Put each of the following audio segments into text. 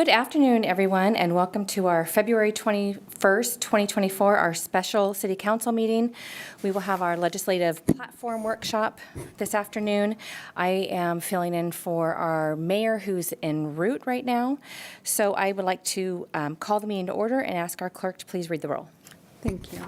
Good afternoon, everyone, and welcome to our February 21st, 2024, our special City Council meeting. We will have our legislative platform workshop this afternoon. I am filling in for our mayor, who's en route right now. So I would like to call the meeting to order and ask our clerk to please read the roll. Thank you.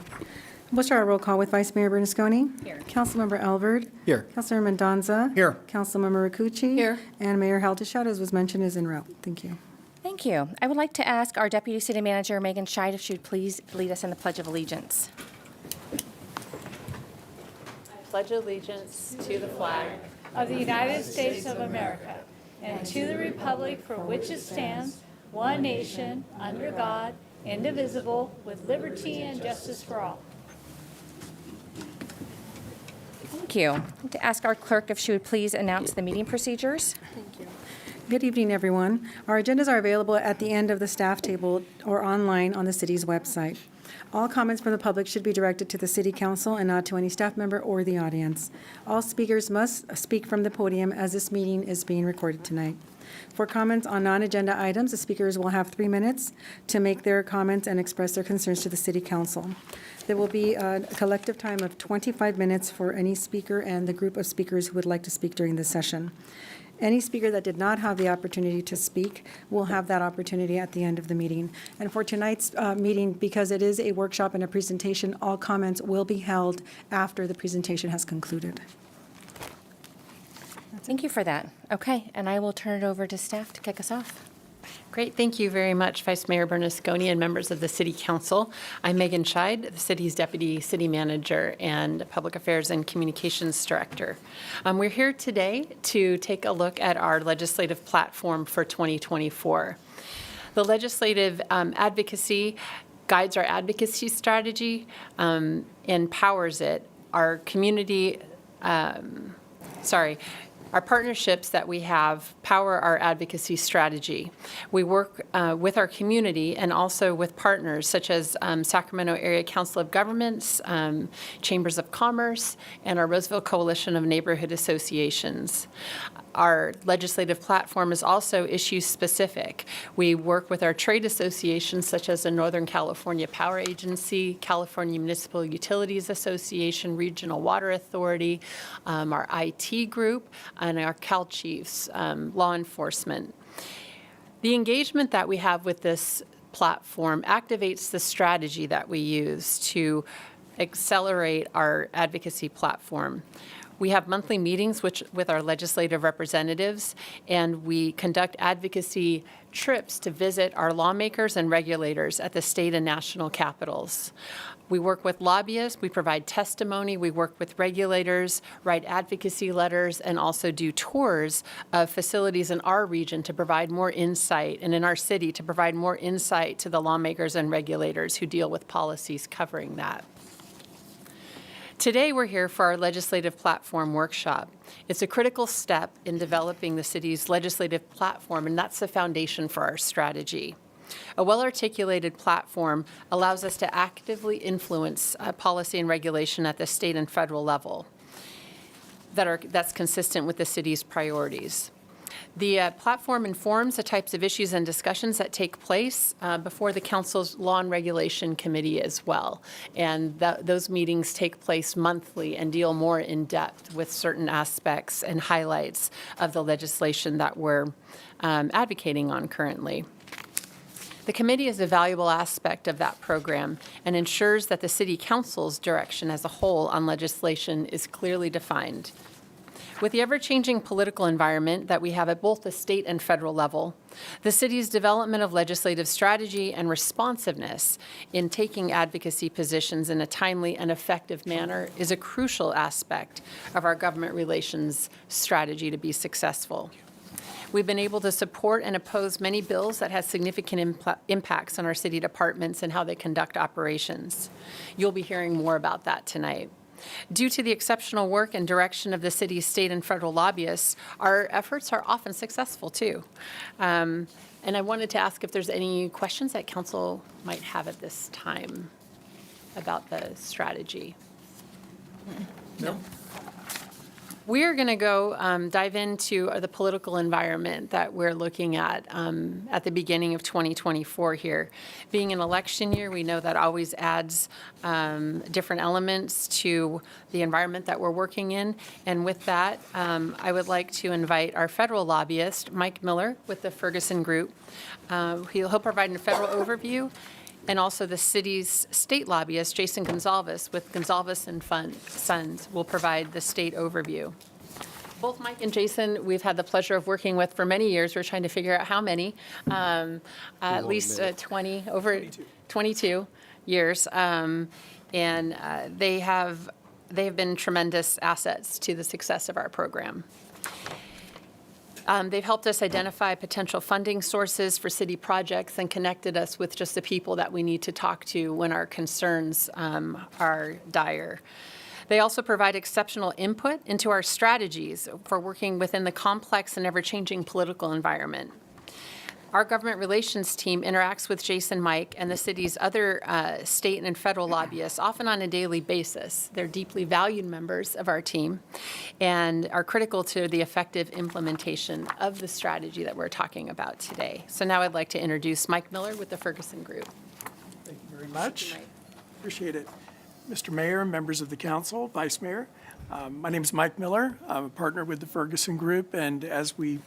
We'll start our roll call with Vice Mayor Bernasconi. Here. Councilmember Elverd. Here. Councilmember Mendoza. Here. Councilmember Rakucci. Here. And Mayor Haldeshot, as was mentioned, is en route. Thank you. Thank you. I would like to ask our Deputy City Manager, Megan Scheid, if she would please lead us in the Pledge of Allegiance. I pledge allegiance to the flag of the United States of America and to the republic for which it stands, one nation, under God, indivisible, with liberty and justice for all. Thank you. I'd like to ask our clerk if she would please announce the meeting procedures. Good evening, everyone. Our agendas are available at the end of the staff table or online on the city's website. All comments from the public should be directed to the City Council and not to any staff member or the audience. All speakers must speak from the podium as this meeting is being recorded tonight. For comments on non-agenda items, the speakers will have 3 minutes to make their comments and express their concerns to the City Council. There will be a collective time of 25 minutes for any speaker and the group of speakers who would like to speak during this session. Any speaker that did not have the opportunity to speak will have that opportunity at the end of the meeting. And for tonight's meeting, because it is a workshop and a presentation, all comments will be held after the presentation has concluded. Thank you for that. Okay, and I will turn it over to staff to kick us off. Great. Thank you very much, Vice Mayor Bernasconi and members of the City Council. I'm Megan Scheid, the city's Deputy City Manager and Public Affairs and Communications Director. We're here today to take a look at our legislative platform for 2024. The legislative advocacy guides our advocacy strategy and powers it. Our community, our partnerships that we have power our advocacy strategy. We work with our community and also with partners such as Sacramento Area Council of Governments, Chambers of Commerce, and our Roseville Coalition of Neighborhood Associations. Our legislative platform is also issue-specific. We work with our trade associations such as the Northern California Power Agency, California Municipal Utilities Association, Regional Water Authority, our IT group, and our Cal Chiefs, law enforcement. The engagement that we have with this platform activates the strategy that we use to accelerate our advocacy platform. We have monthly meetings with our legislative representatives, and we conduct advocacy trips to visit our lawmakers and regulators at the state and national capitals. We work with lobbyists, we provide testimony, we work with regulators, write advocacy letters, and also do tours of facilities in our region to provide more insight, and in our city to provide more insight to the lawmakers and regulators who deal with policies covering that. Today, we're here for our legislative platform workshop. It's a critical step in developing the city's legislative platform, and that's the foundation for our strategy. A well-articulated platform allows us to actively influence policy and regulation at the state and federal level that's consistent with the city's priorities. The platform informs the types of issues and discussions that take place before the Council's Law and Regulation Committee as well. And those meetings take place monthly and deal more in depth with certain aspects and highlights of the legislation that we're advocating on currently. The committee is a valuable aspect of that program and ensures that the City Council's direction as a whole on legislation is clearly defined. With the ever-changing political environment that we have at both the state and federal level, the city's development of legislative strategy and responsiveness in taking advocacy positions in a timely and effective manner is a crucial aspect of our government relations strategy to be successful. We've been able to support and oppose many bills that have significant impacts on our city departments and how they conduct operations. You'll be hearing more about that tonight. Due to the exceptional work and direction of the city's state and federal lobbyists, our efforts are often successful too. And I wanted to ask if there's any questions that council might have at this time about the strategy. No. We're going to go dive into the political environment that we're looking at the beginning of 2024 here. Being an election year, we know that always adds different elements to the environment that we're working in. And with that, I would like to invite our federal lobbyist, Mike Miller, with the Ferguson Group. He'll provide a federal overview. And also the city's state lobbyist, Jason Gonzalez, with Gonzalez and Sons, will provide the state overview. Both Mike and Jason, we've had the pleasure of working with for many years. We're trying to figure out how many, at least 22 years. And they have been tremendous assets to the success of our program. They've helped us identify potential funding sources for city projects and connected us with just the people that we need to talk to when our concerns are dire. They also provide exceptional input into our strategies for working within the complex and ever-changing political environment. Our government relations team interacts with Jason, Mike, and the city's other state and federal lobbyists, often on a daily basis. They're deeply valued members of our team and are critical to the effective implementation of the strategy that we're talking about today. So now I'd like to introduce Mike Miller with the Ferguson Group. Thank you very much. Appreciate it. Mr. Mayor, members of the council, Vice Mayor, my name is Mike Miller. I'm a partner with the Ferguson Group, and as we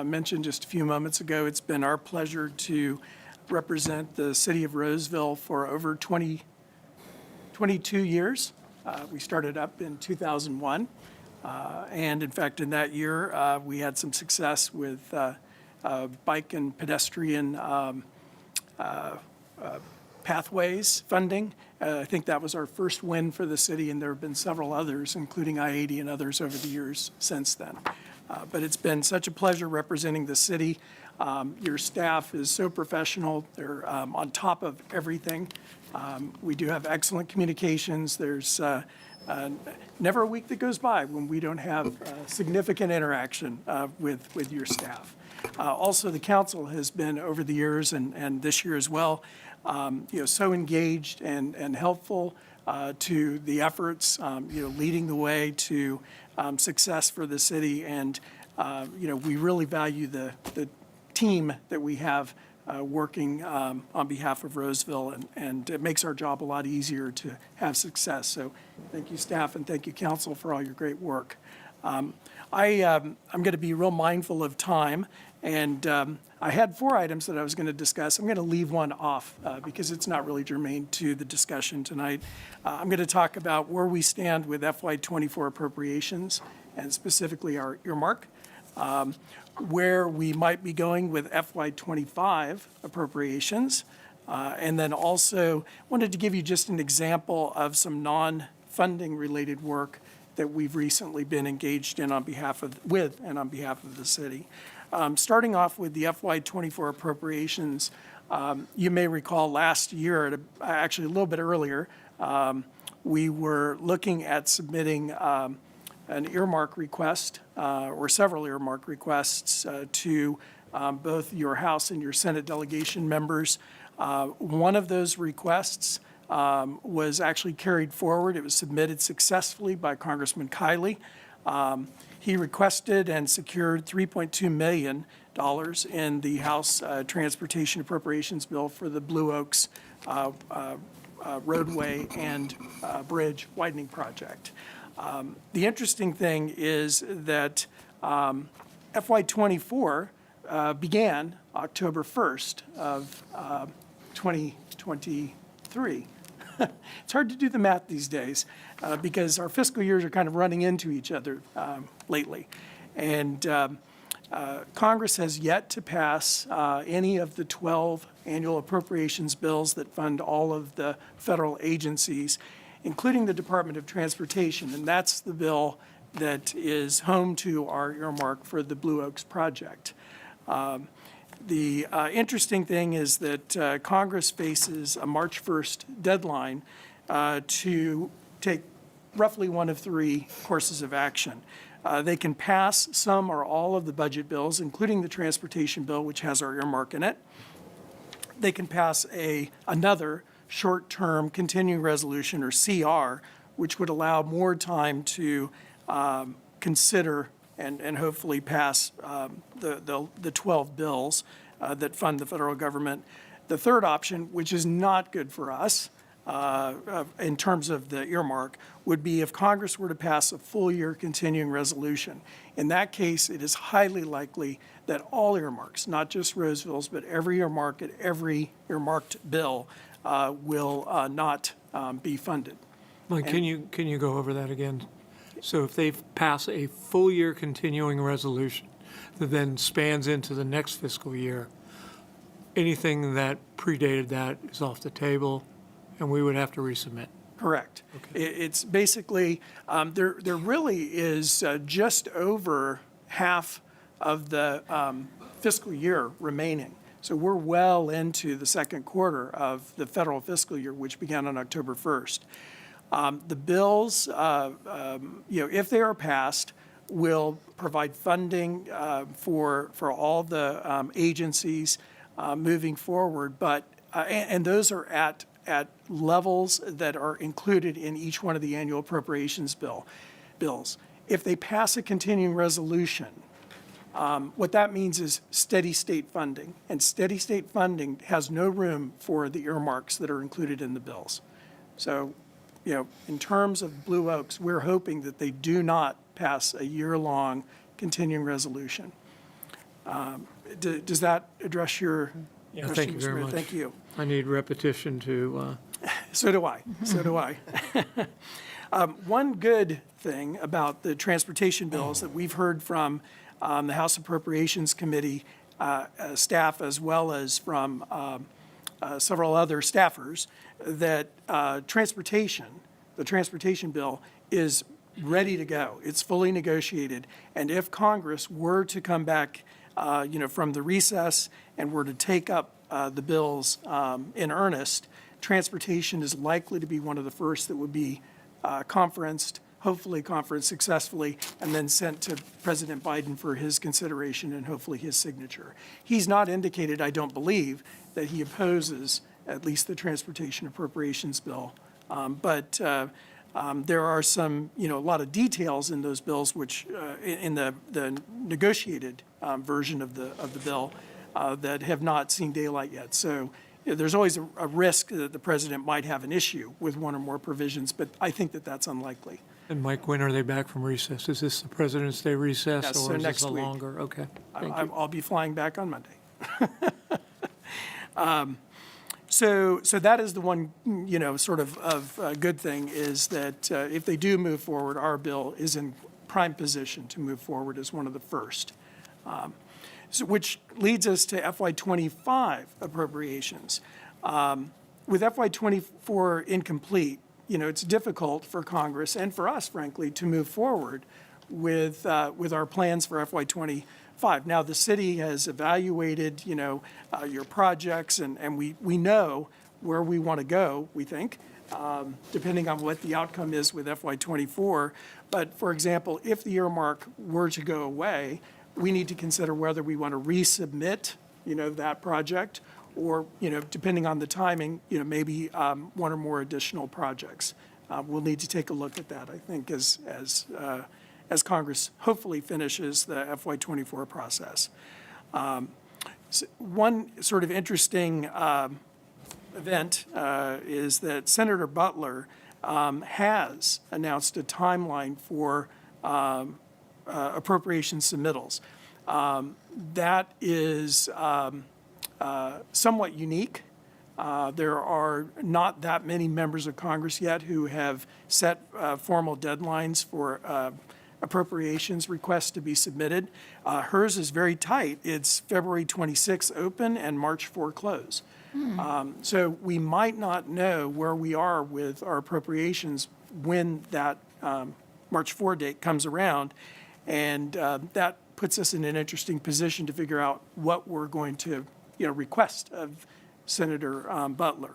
mentioned just a few moments ago, it's been our pleasure to represent the city of Roseville for over 22 years. We started up in 2001, and in fact, in that year, we had some success with bike and pedestrian pathways funding. I think that was our first win for the city, and there have been several others, including I-80 and others over the years since then. But it's been such a pleasure representing the city. Your staff is so professional. They're on top of everything. We do have excellent communications. There's never a week that goes by when we don't have significant interaction with your staff. Also, the council has been over the years and this year as well, so engaged and helpful to the efforts, leading the way to success for the city. And, we really value the team that we have working on behalf of Roseville, and it makes our job a lot easier to have success. So thank you, staff, and thank you, council, for all your great work. I'm going to be real mindful of time, and I had 4 items that I was going to discuss. I'm going to leave one off because it's not really germane to the discussion tonight. I'm going to talk about where we stand with FY24 appropriations, and specifically our earmark, where we might be going with FY25 appropriations, and then also wanted to give you just an example of some non-funding related work that we've recently been engaged in on behalf of the city. Starting off with the FY24 appropriations, you may recall last year, actually a little bit earlier, we were looking at submitting an earmark request, or several earmark requests to both your House and your Senate delegation members. One of those requests was actually carried forward. It was submitted successfully by Congressman Kiley. He requested and secured $3.2 million in the House Transportation Appropriations Bill for the Blue Oaks roadway and bridge widening project. The interesting thing is that FY24 began October 1st of 2023. It's hard to do the math these days because our fiscal years are kind of running into each other lately. And Congress has yet to pass any of the 12 annual appropriations bills that fund all of the federal agencies, including the Department of Transportation. And that's the bill that is home to our earmark for the Blue Oaks project. The interesting thing is that Congress faces a March 1st deadline to take roughly one of 3 courses of action. They can pass some or all of the budget bills, including the transportation bill, which has our earmark in it. They can pass another short-term continuing resolution, or CR, which would allow more time to consider and hopefully pass the 12 bills that fund the federal government. The third option, which is not good for us in terms of the earmark, would be if Congress were to pass a full-year continuing resolution. In that case, it is highly likely that all earmarks, not just Roseville's, but every earmark at every earmarked bill will not be funded. Mike, can you go over that again? So if they pass a full-year continuing resolution that then spans into the next fiscal year, anything that predated that is off the table, and we would have to resubmit? Correct. It's basically, there really is just over half of the fiscal year remaining. So we're well into the second quarter of the federal fiscal year, which began on October 1st. The bills, if they are passed, will provide funding for all the agencies moving forward, but and those are at levels that are included in each one of the annual appropriations bills. If they pass a continuing resolution, what that means is steady state funding, and steady state funding has no room for the earmarks that are included in the bills. So, in terms of Blue Oaks, we're hoping that they do not pass a year-long continuing resolution. Does that address your question? Thank you very Mr. Mayor? much. Thank you. I need repetition to, So do I. So do I. One good thing about the transportation bills that we've heard from the House Appropriations Committee staff, as well as from several other staffers, that the transportation bill is ready to go. It's fully negotiated. And if Congress were to come back, from the recess and were to take up the bills in earnest, transportation is likely to be one of the first that would be hopefully conferenced successfully, and then sent to President Biden for his consideration and hopefully his signature. He's not indicated, I don't believe, that he opposes at least the transportation appropriations bill. But there are some, a lot of details in those bills, which in the negotiated version of the bill that have not seen daylight yet. So there's always a risk that the president might have an issue with one or more provisions, but I think that that's unlikely. and Mike, when are they back from recess? Is this the President's Day recess? Yes, so or is next this a week. longer? Okay, thank you. I'll be flying back on Monday. So that is the one, sort of good thing is that if they do move forward, our bill is in prime position to move forward as one of the first. So which leads us to FY25 appropriations. With FY24 incomplete, it's difficult for Congress and for us, frankly, to move forward with our plans for FY25. Now, the city has evaluated, your projects, and we know where we want to go, we think, depending on what the outcome is with FY24. But, for example, if the earmark were to go away, we need to consider whether we want to resubmit, that project, or, depending on the timing, maybe one or more additional projects. We'll need to take a look at that, I think, as Congress hopefully finishes the FY24 process. One sort of interesting event is that Senator Butler has announced a timeline for appropriation submittals. That is somewhat unique. There are not that many members of Congress yet who have set formal deadlines for appropriations requests to be submitted. Hers is very tight. It's February 26 open and March 4 close. So we might not know where we are with our appropriations when that March 4 date comes around. And that puts us in an interesting position to figure out what we're going to request of Senator Butler.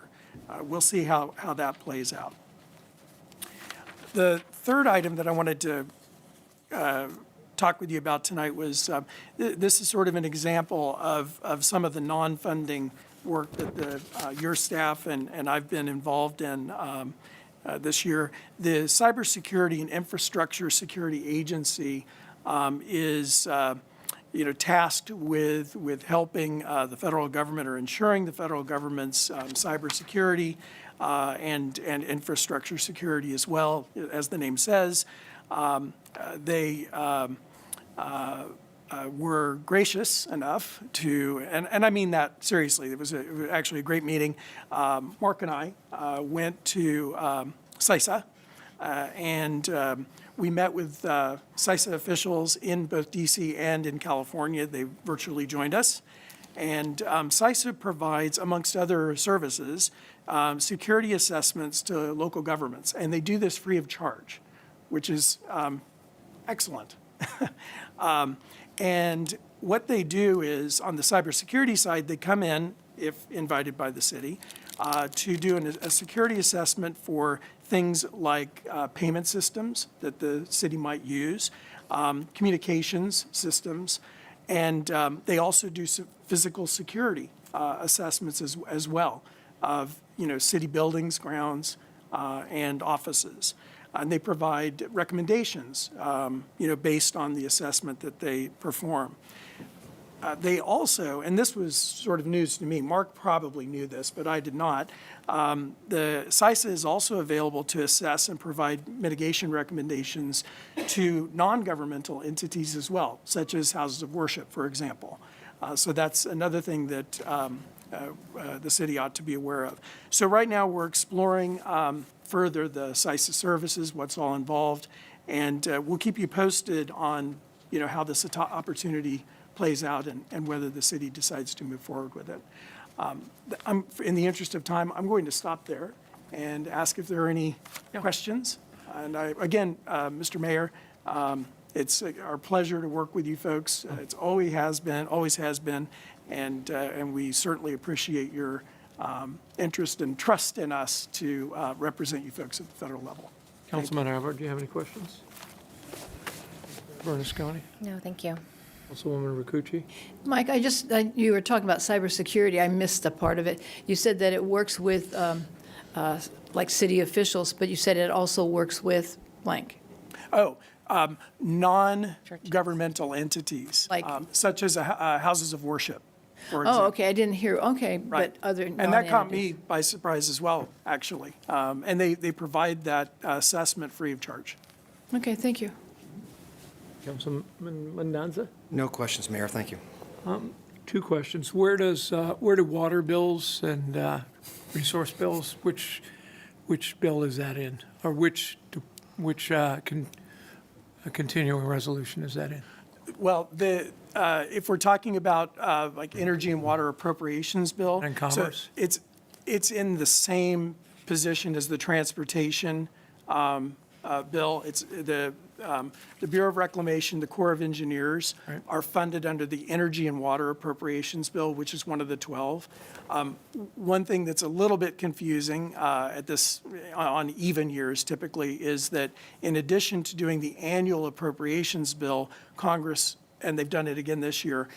We'll see how that plays out. The third item that I wanted to talk with you about tonight was, this is sort of an example of some of the non-funding work that your staff and I've been involved in this year. The Cybersecurity and Infrastructure Security Agency is tasked with helping the federal government or ensuring the federal government's cybersecurity and infrastructure security as well. As the name says, they were gracious enough to, and I mean that seriously, it was actually a great meeting. Mark and I went to CISA, and we met with CISA officials in both DC and in California. They virtually joined us. And CISA provides, amongst other services, security assessments to local governments. And they do this free of charge, which is excellent. And what they do is, on the cybersecurity side, they come in, if invited by the city, to do a security assessment for things like payment systems that the city might use, communications systems, and they also do physical security assessments as well of city buildings, grounds, and offices. And they provide recommendations, based on the assessment that they perform. They also, and this was sort of news to me, Mark probably knew this, but I did not, the CISA is also available to assess and provide mitigation recommendations to non-governmental entities as well, such as houses of worship, for example. So that's another thing that the city ought to be aware of. So right now we're exploring further the CISA services, what's all involved, and we'll keep you posted on how this opportunity plays out and whether the city decides to move forward with it. In the interest of time, I'm going to stop there and ask if there are any questions. And again, Mr. Mayor, it's our pleasure to work with you folks. It's always has been, and we certainly appreciate your interest and trust in us to represent you folks at the federal level. Councilman Albert, do you have any questions? Bernasconi? No, thank you. Councilwoman Rakucci? Mike, you were talking about cybersecurity. I missed a part of it. You said that it works with, like, city officials, but you said it also works with blank. Non-governmental entities, Like- such as houses of worship, for example. Oh, okay, I didn't hear, okay, Right. but other And that caught non-entities. me by surprise as well, actually. And they provide that assessment free of charge. Okay, thank you. Councilman Mendoza? No questions, Mayor. Thank you. Two questions. Where do water bills and resource bills, which bill is that in? Or which continuing resolution is that in? Well, if we're talking about like energy and water appropriations bill. And so commerce. it's in the same position as the transportation bill. It's the Bureau of Reclamation, the Corps of Engineers Right. are funded under the Energy and Water Appropriations Bill, which is one of the 12. One thing that's a little bit confusing on even years typically is that in addition to doing the annual appropriations bill, Congress, and they've done it again this year,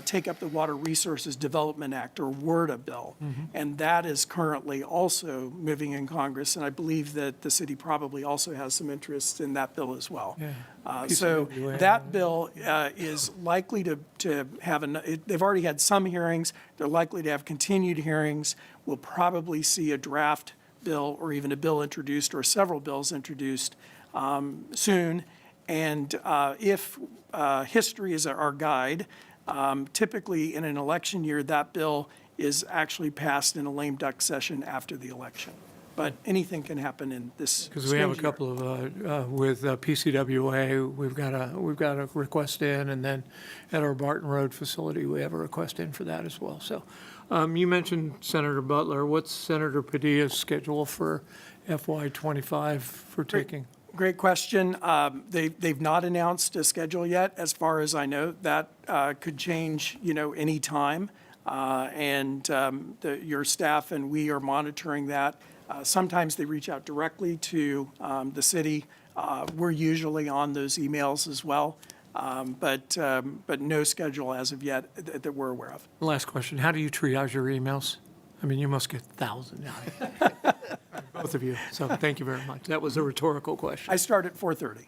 take up the Water Resources Development Act, or WRDA bill. And that is currently also moving in Congress, and I believe that the city probably also has some interest in that bill as well. Yeah. So PCWA. that bill is likely to have, they've already had some hearings, they're likely to have continued hearings. We'll probably see a draft bill or even a bill introduced or several bills introduced soon. And if history is our guide, typically in an election year, that bill is actually passed in a lame duck session after the election. But anything can happen in this Because we have a strange year. couple of, with PCWA, we've got a request in, and then at our Barton Road facility, we have a request in for that as well. So you mentioned Senator Butler. What's Senator Padilla's schedule for FY '25 for taking? Great question. They've not announced a schedule yet, as far as I know. That could change, any time. And your staff and we are monitoring that. Sometimes they reach out directly to the city. We're usually on those emails as well, but no schedule as of yet that we're aware of. Last question. How do you triage your emails? I mean, you must get thousands. both of you, so thank you very much. That was a rhetorical question. I start at 4:30.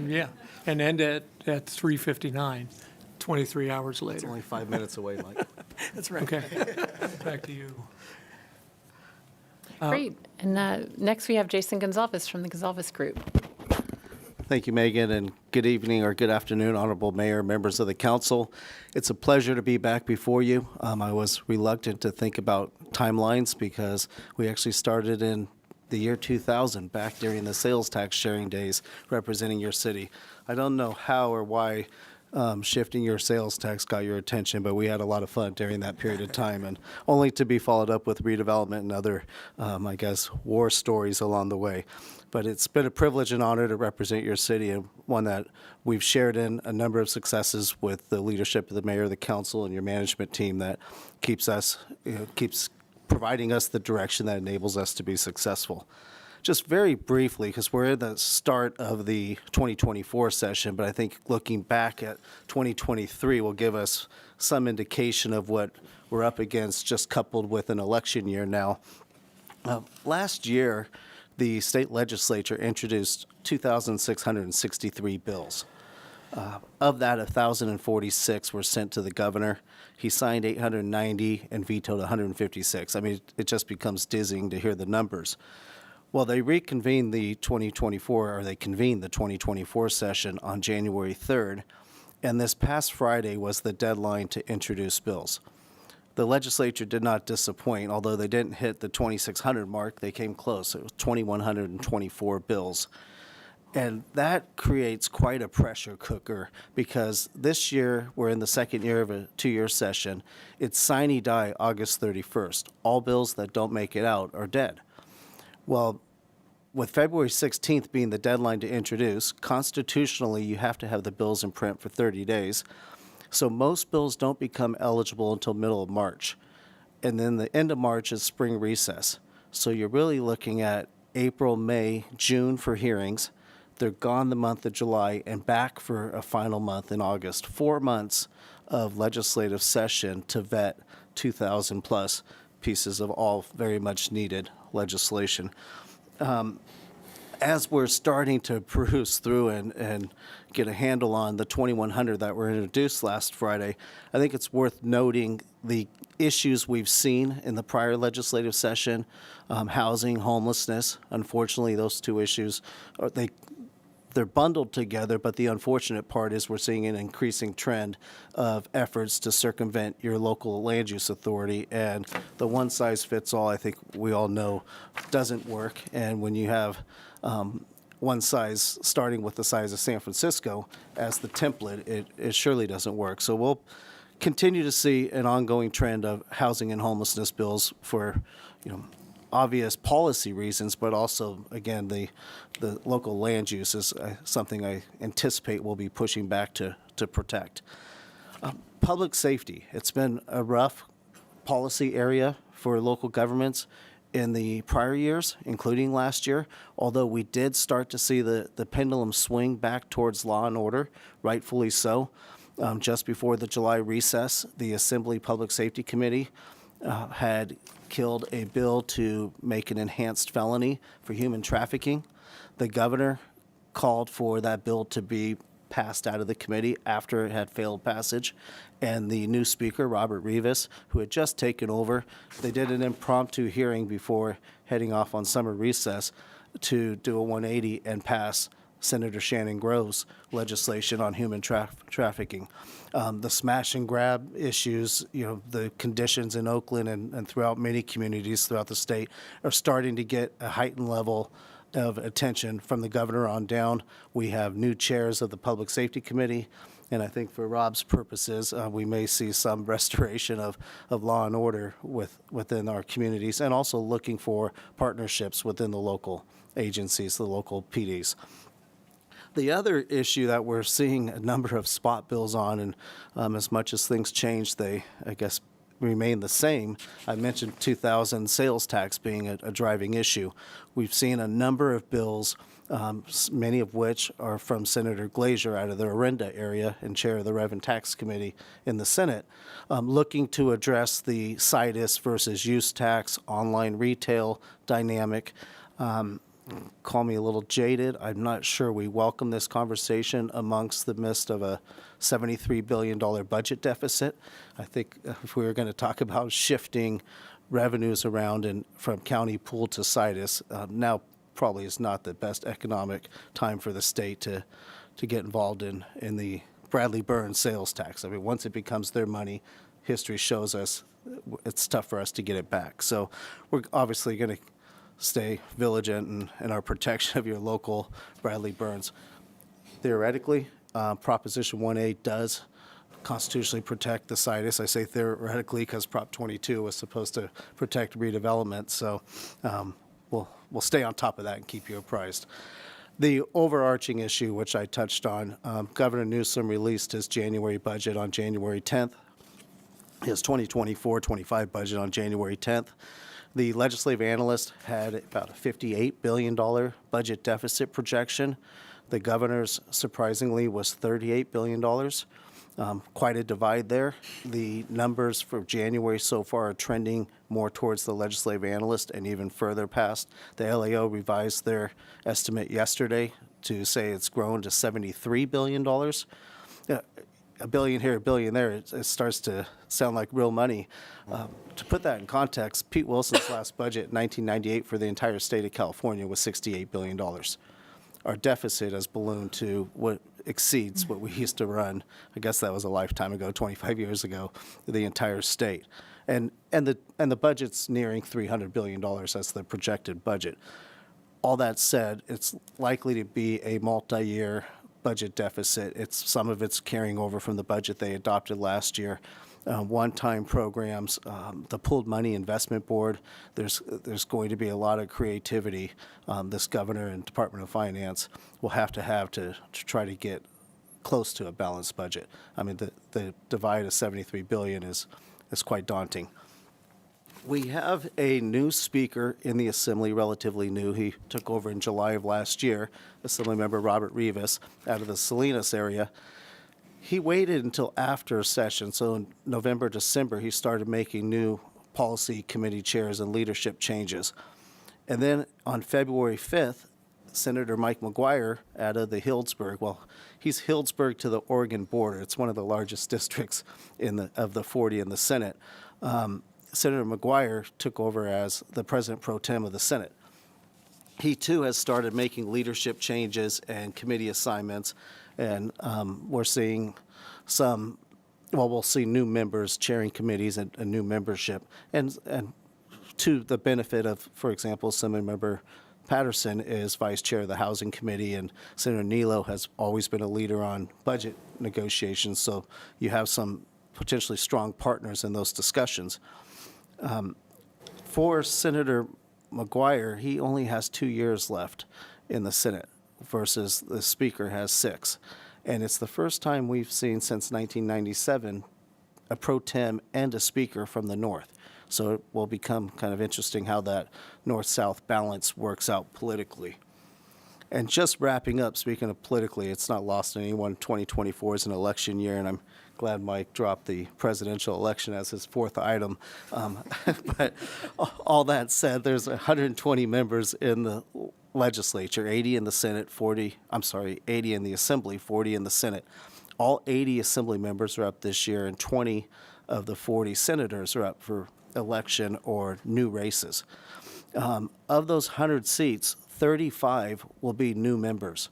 Yeah, and end at 3:59, 23 hours It's later. only 5 minutes away, Mike. That's right. Okay, back to you. Great. And next we have Jason Gonzalez from the Gonzalez Group. Thank you, Megan, and good evening or good afternoon, Honorable Mayor, members of the council. It's a pleasure to be back before you. I was reluctant to think about timelines because we actually started in the year 2000, back during the sales tax sharing days, representing your city. I don't know how or why shifting your sales tax got your attention, but we had a lot of fun during that period of time, and only to be followed up with redevelopment and other, I guess, war stories along the way. But it's been a privilege and honor to represent your city, and one that we've shared in a number of successes with the leadership of the mayor, the council, and your management team that keeps us, keeps providing us the direction that enables us to be successful. Just very briefly, because we're at the start of the 2024 session, but I think looking back at 2023 will give us some indication of what we're up against, just coupled with an election year now. Last year, the state legislature introduced 2,663 bills. Of that, 1,046 were sent to the governor. He signed 890 and vetoed 156. I mean, it just becomes dizzying to hear the numbers. Well, they convened the 2024 session on January 3rd, and this past Friday was the deadline to introduce bills. The legislature did not disappoint, although they didn't hit the 2,600 mark, they came close. It was 2,124 bills. And that creates quite a pressure cooker because this year, we're in the second year of a two-year session. It's sine die August 31st. All bills that don't make it out are dead. Well, with February 16th being the deadline to introduce, constitutionally, you have to have the bills in print for 30 days. So most bills don't become eligible until middle of March. And then the end of March is spring recess. So you're really looking at April, May, June for hearings. They're gone the month of July and back for a final month in August. 4 months of legislative session to vet 2,000 plus pieces of all very much needed legislation. As we're starting to peruse through and get a handle on the 2,100 that were introduced last Friday, I think it's worth noting the issues we've seen in the prior legislative session, housing, homelessness. Unfortunately, those two issues, they're bundled together, but the unfortunate part is we're seeing an increasing trend of efforts to circumvent your local land use authority, and the one-size-fits-all, I think we all know, doesn't work. And when you have one size starting with the size of San Francisco as the template, it surely doesn't work. So we'll continue to see an ongoing trend of housing and homelessness bills for, obvious policy reasons, but also, again, the local land use is something I anticipate we'll be pushing back to protect. Public safety, it's been a rough policy area for local governments in the prior years, including last year, although we did start to see the pendulum swing back towards law and order, rightfully so. Just before the July recess, the Assembly Public Safety Committee had killed a bill to make an enhanced felony for human trafficking. The governor called for that bill to be passed out of the committee after it had failed passage. And the new speaker, Robert Rivas, who had just taken over, they did an impromptu hearing before heading off on summer recess to do a 180 and pass Senator Shannon Grove's legislation on human trafficking. The smash and grab issues, the conditions in Oakland and throughout many communities throughout the state are starting to get a heightened level of attention from the governor on down. We have new chairs of the Public Safety Committee, and I think for Rob's purposes, we may see some restoration of law and order within our communities, and also looking for partnerships within the local agencies, the local PDs. The other issue that we're seeing a number of spot bills on, and as much as things change, they, I guess, remain the same. I mentioned 2000 sales tax being a driving issue. We've seen a number of bills, many of which are from Senator Glazer out of the Orinda area and chair of the Rev and Tax Committee in the Senate, looking to address the situs versus use tax, online retail dynamic. Call me a little jaded. I'm not sure we welcome this conversation amongst the midst of a $73 billion budget deficit. I think if we were going to talk about shifting revenues around and from county pool to situs, now probably is not the best economic time for the state to get involved in the Bradley Burns sales tax. I mean, once it becomes their money, history shows us it's tough for us to get it back. So we're obviously going to stay vigilant in our protection of your local Bradley Burns. Theoretically, Proposition 1A does constitutionally protect the situs. I say theoretically because Prop 22 was supposed to protect redevelopment. So we'll stay on top of that and keep you apprised. The overarching issue, which I touched on, Governor Newsom released his January budget on January 10th, his 2024-25 budget on January 10th. The legislative analyst had about a $58 billion budget deficit projection. The governor's, surprisingly, was $38 billion. Quite a divide there. The numbers for January so far are trending more towards the legislative analyst and even further past. The LAO revised their estimate yesterday to say it's grown to $73 billion. A billion here, a billion there, it starts to sound like real money. To put that in context, Pete Wilson's last budget in 1998 for the entire state of California was $68 billion. Our deficit has ballooned to what exceeds what we used to run. I guess that was a lifetime ago, 25 years ago, the entire state. And the budget's nearing $300 billion. That's the projected budget. All that said, it's likely to be a multi-year budget deficit. Some of it's carrying over from the budget they adopted last year. One-time programs, the pooled money investment board. There's going to be a lot of creativity this governor and Department of Finance will have to try to get close to a balanced budget. I mean, the divide of $73 billion is quite daunting. We have a new speaker in the Assembly, relatively new. He took over in July of last year, Assemblymember Robert Rivas out of the Salinas area. He waited until after session, so in November, December, he started making new policy committee chairs and leadership changes. And then on February 5th, Senator Mike McGuire out of the Healdsburg, well, he's Healdsburg to the Oregon border. It's one of the largest districts of the 40 in the Senate. Senator McGuire took over as the president pro tem of the Senate. He, too, has started making leadership changes and committee assignments, and we're seeing we'll see new members chairing committees and new membership. And to the benefit of, for example, Assemblymember Patterson is vice chair of the Housing Committee, and Senator Nilo has always been a leader on budget negotiations, so you have some potentially strong partners in those discussions. For Senator McGuire, he only has 2 years left in the Senate versus the Speaker has 6. And it's the first time we've seen since 1997 a pro tem and a Speaker from the North. So it will become kind of interesting how that North-South balance works out politically. And just wrapping up, speaking of politically, it's not lost on anyone, 2024 is an election year, and I'm glad Mike dropped the presidential election as his fourth item. But all that said, there's 120 members in the legislature, 80 in the Senate, 80 in the Assembly, 40 in the Senate. All 80 Assembly members are up this year, and 20 of the 40 senators are up for election or new races. Of those 100 seats, 35 will be new members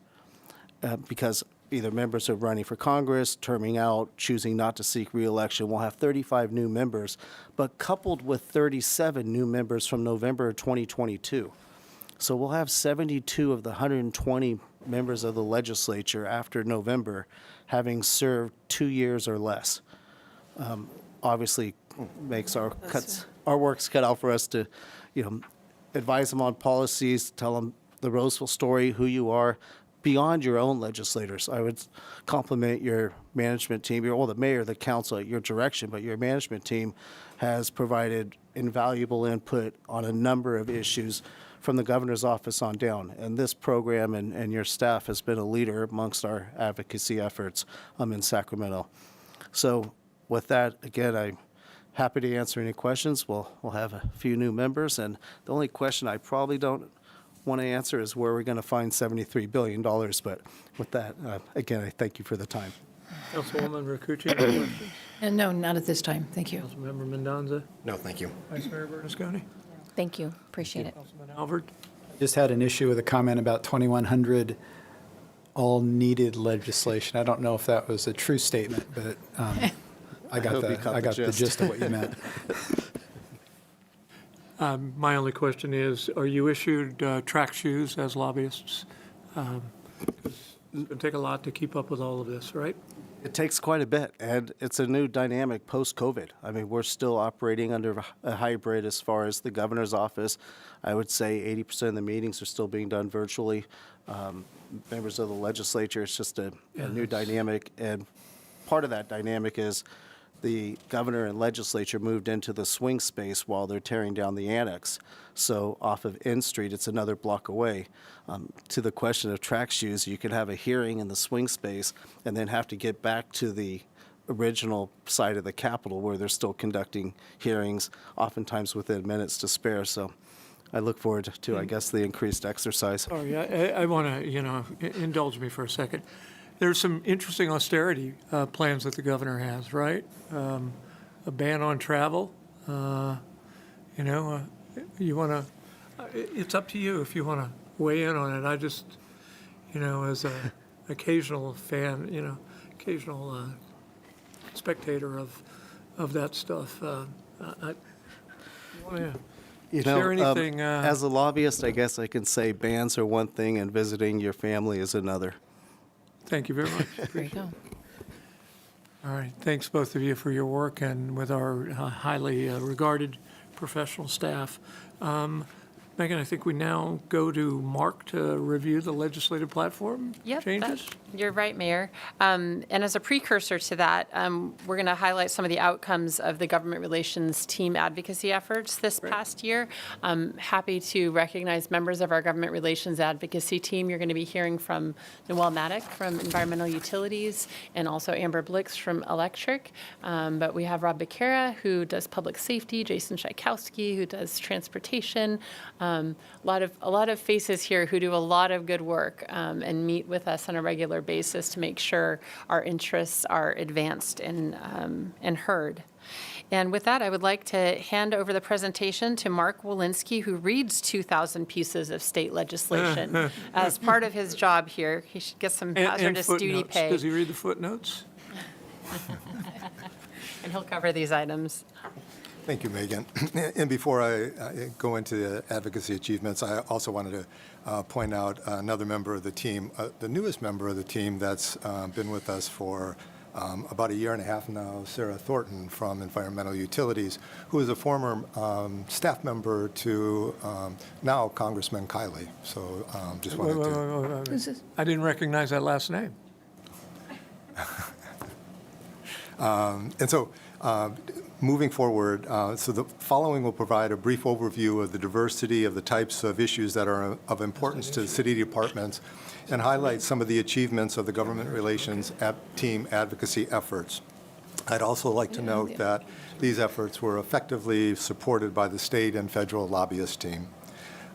because either members are running for Congress, terming out, choosing not to seek re-election. We'll have 35 new members, but coupled with 37 new members from November 2022. So we'll have 72 of the 120 members of the legislature after November having served 2 years or less. Obviously makes our work's cut out for us to, advise them on policies, tell them the Roseville story, who you are, beyond your own legislators. I would compliment your management team, the mayor, the council at your direction, but your management team has provided invaluable input on a number of issues from the governor's office on down. And this program and your staff has been a leader amongst our advocacy efforts in Sacramento. So with that, again, I'm happy to answer any questions. We'll have a few new members, and the only question I probably don't want to answer is where we're going to find $73 billion. But with that, again, I thank you for the time. Councilwoman Rakucci, any questions? And no, not at this time. Thank you. Councilmember Mendoza, No, thank you. Vice Mayor Bernasconi, Thank you, appreciate it. Councilman Albert. Just had an issue with a comment about 2,100 all-needed legislation. I don't know if that was a true statement, but I got hope you caught I the got the gist. gist of what you meant. My only question is, are you issued track shoes as lobbyists? 'Cause it's going to take a lot to keep up with all of this, right? It takes quite a bit, and it's a new dynamic post-COVID. I mean, we're still operating under a hybrid as far as the governor's office. I would say 80% of the meetings are still being done virtually. Members of the legislature, it's just a new dynamic, and part of that dynamic is the governor and legislature moved into the swing space while they're tearing down the annex. So off of N Street, it's another block away. To the question of track shoes, you could have a hearing in the swing space and then have to get back to the original side of the Capitol where they're still conducting hearings, oftentimes within minutes to spare. So I look forward to, I guess, the increased exercise. Oh, yeah, I want to, indulge me for a second. There's some interesting austerity plans that the governor has, right? A ban on travel. You want to, it's up to you if you want to weigh in on it. I just, as a occasional fan, occasional spectator of that stuff, I want to. You Is there know, anything, as a lobbyist, I guess I can say bans are one thing and visiting your family is another. Thank you very much. There you go. All right, thanks both of you for your work and with our highly regarded professional staff. Megan, I think we now go to Mark to review the legislative platform Yep, changes. you're right, Mayor. And as a precursor to that, we're going to highlight some of the outcomes of the government relations team advocacy efforts this past year. I'm happy to recognize members of our government relations advocacy team. You're going to be hearing from Noel Maddock from Environmental Utilities and also Amber Blix from Electric. But we have Rob Becerra, who does public safety, Jason Tchaikovsky, who does transportation. A lot of faces here who do a lot of good work and meet with us on a regular basis to make sure our interests are advanced and heard. And with that, I would like to hand over the presentation to Mark Walensky, who reads 2,000 pieces of state legislation as part of his job here. He should get some And hazardous duty footnotes. pay. Does he read the footnotes? And he'll cover these items. Thank you, Megan. And before I go into the advocacy achievements, I also wanted to point out another member of the team, the newest member of the team that's been with us for about a year and a half now, Sarah Thornton from Environmental Utilities, who is a former staff member to now Congressman Kiley. So just wanted to. Who's this? I didn't recognize that last name. And so, moving forward, so the following will provide a brief overview of the diversity of the types of issues that are of importance to the city departments and highlight some of the achievements of the government relations team advocacy efforts. I'd also like to note that these efforts were effectively supported by the state and federal lobbyist team.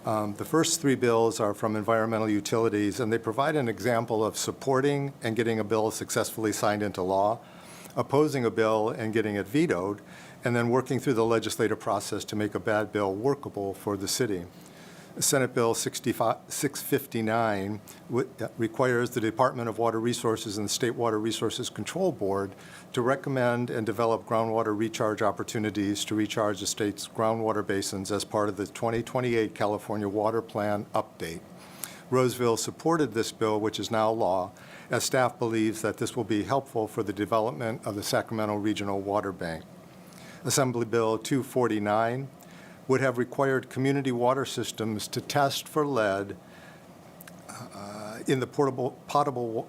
The first three bills are from Environmental Utilities, and they provide an example of supporting and getting a bill successfully signed into law, opposing a bill and getting it vetoed, and then working through the legislative process to make a bad bill workable for the city. Senate Bill 659 requires the Department of Water Resources and the State Water Resources Control Board to recommend and develop groundwater recharge opportunities to recharge the state's groundwater basins as part of the 2028 California Water Plan update. Roseville supported this bill, which is now law, as staff believes that this will be helpful for the development of the Sacramento Regional Water Bank. Assembly Bill 249 would have required community water systems to test for lead in the potable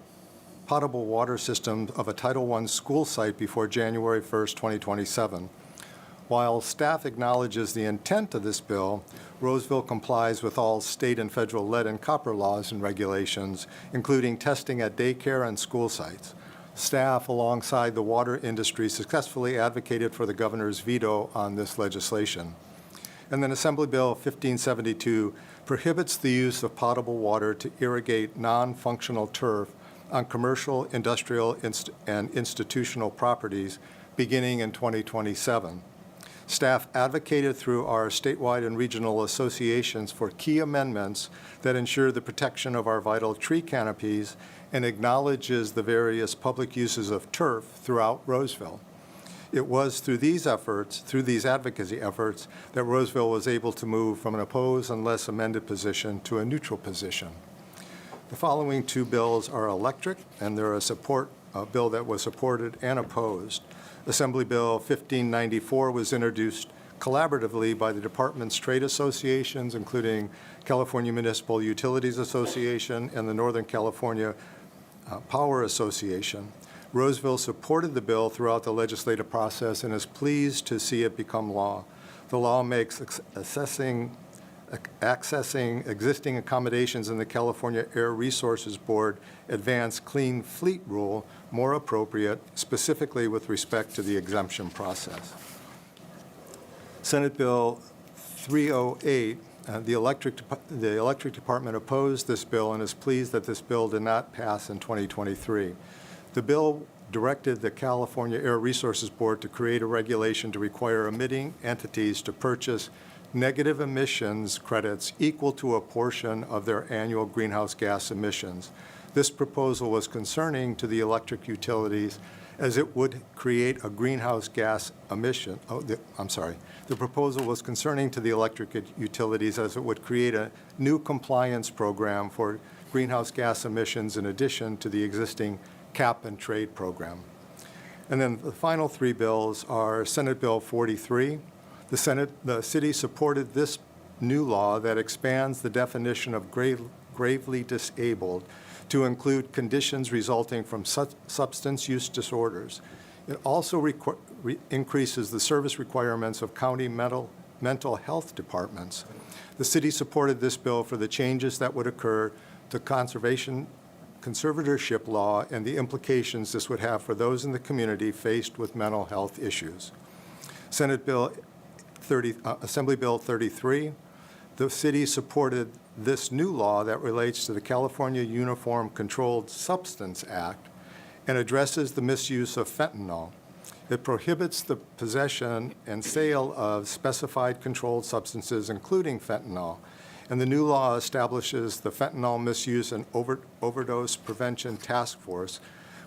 water system of a Title I school site before January 1st, 2027. While staff acknowledges the intent of this bill, Roseville complies with all state and federal lead and copper laws and regulations, including testing at daycare and school sites. Staff, alongside the water industry, successfully advocated for the governor's veto on this legislation. And then Assembly Bill 1572 prohibits the use of potable water to irrigate non-functional turf on commercial, industrial, and institutional properties beginning in 2027. Staff advocated through our statewide and regional associations for key amendments that ensure the protection of our vital tree canopies and acknowledges the various public uses of turf throughout Roseville. It was through these advocacy efforts, that Roseville was able to move from an oppose unless amended position to a neutral position. The following two bills are electric, and they're a bill that was supported and opposed. Assembly Bill 1594 was introduced collaboratively by the department's trade associations, including California Municipal Utilities Association and the Northern California Power Association. Roseville supported the bill throughout the legislative process and is pleased to see it become law. The law makes accessing existing accommodations in the California Air Resources Board Advanced Clean Fleet Rule more appropriate, specifically with respect to the exemption process. Senate Bill 308, the Electric Department opposed this bill and is pleased that this bill did not pass in 2023. The bill directed the California Air Resources Board to create a regulation to require emitting entities to purchase negative emissions credits equal to a portion of their annual greenhouse gas emissions. This proposal was concerning to the electric utilities as it would create a greenhouse gas emission. The proposal was concerning to the electric utilities as it would create a new compliance program for greenhouse gas emissions in addition to the existing cap and trade program. And then the final three bills are Senate Bill 43. The city supported this new law that expands the definition of gravely disabled to include conditions resulting from substance use disorders. It also increases the service requirements of county mental health departments. The city supported this bill for the changes that would occur to conservatorship law and the implications this would have for those in the community faced with mental health issues. Assembly Bill 33, the city supported this new law that relates to the California Uniform Controlled Substance Act and addresses the misuse of fentanyl. It prohibits the possession and sale of specified controlled substances, including fentanyl. And the new law establishes the Fentanyl Misuse and Overdose Prevention Task Force,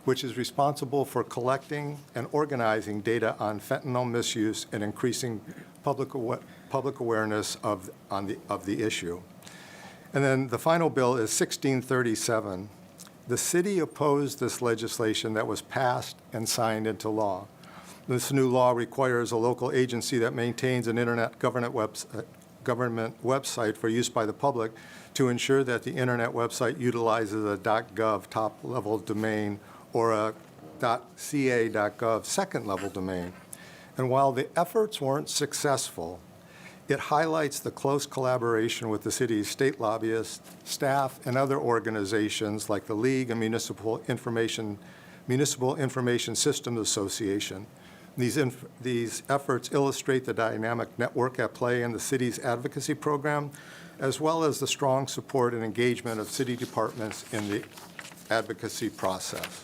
which is responsible for collecting and organizing data on fentanyl misuse and increasing public awareness of the issue. And then the final bill is 1637. The city opposed this legislation that was passed and signed into law. This new law requires a local agency that maintains an internet government website for use by the public to ensure that the internet website utilizes a .gov top-level domain or a .ca.gov second-level domain. And while the efforts weren't successful, it highlights the close collaboration with the city's state lobbyists, staff, and other organizations like the League and Municipal Information Systems Association. These efforts illustrate the dynamic network at play in the city's advocacy program, as well as the strong support and engagement of city departments in the advocacy process.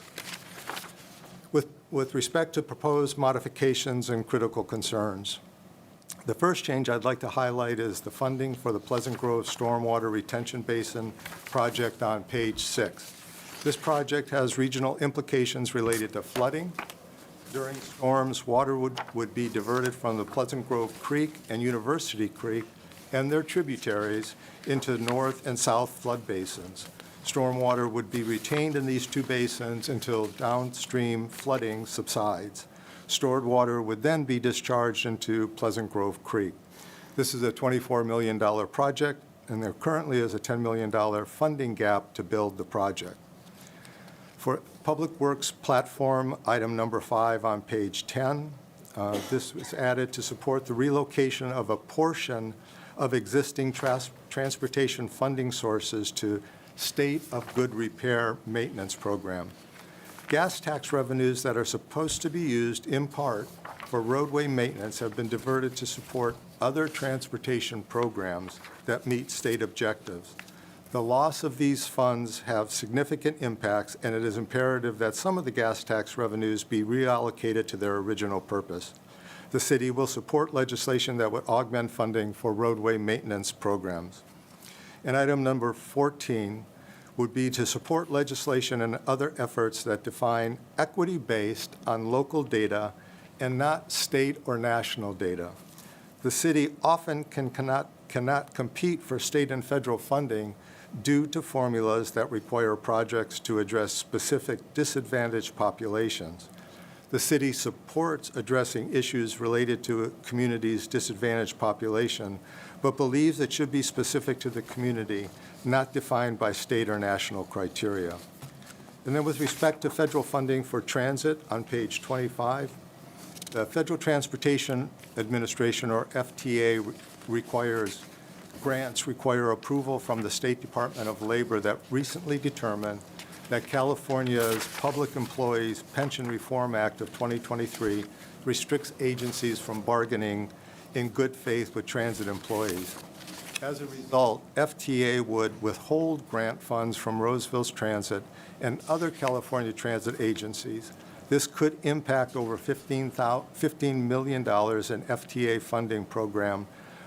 With respect to proposed modifications and critical concerns, the first change I'd like to highlight is the funding for the Pleasant Grove Stormwater Retention Basin project on page 6. This project has regional implications related to flooding. During storms, water would be diverted from the Pleasant Grove Creek and University Creek and their tributaries into north and south flood basins. Stormwater would be retained in these two basins until downstream flooding subsides. Stored water would then be discharged into Pleasant Grove Creek. This is a $24 million project and there currently is a $10 million funding gap to build the project. For Public Works Platform, item number 5 on page 10, this was added to support the relocation of a portion of existing transportation funding sources to State of Good Repair Maintenance Program. Gas tax revenues that are supposed to be used in part for roadway maintenance have been diverted to support other transportation programs that meet state objectives. The loss of these funds have significant impacts, and it is imperative that some of the gas tax revenues be reallocated to their original purpose. The city will support legislation that would augment funding for roadway maintenance programs. And item number 14 would be to support legislation and other efforts that define equity based on local data and not state or national data. The city often cannot compete for state and federal funding due to formulas that require projects to address specific disadvantaged populations. The city supports addressing issues related to a community's disadvantaged population, but believes it should be specific to the community, not defined by state or national criteria. And then with respect to federal funding for transit on page 25, the Federal Transportation Administration, or FTA, grants require approval from the State Department of Labor that recently determined that California's Public Employees Pension Reform Act of 2023 restricts agencies from bargaining in good faith with transit employees. As a result, FTA would withhold grant funds from Roseville's Transit and other California transit agencies. This could impact over $15 million in FTA funding program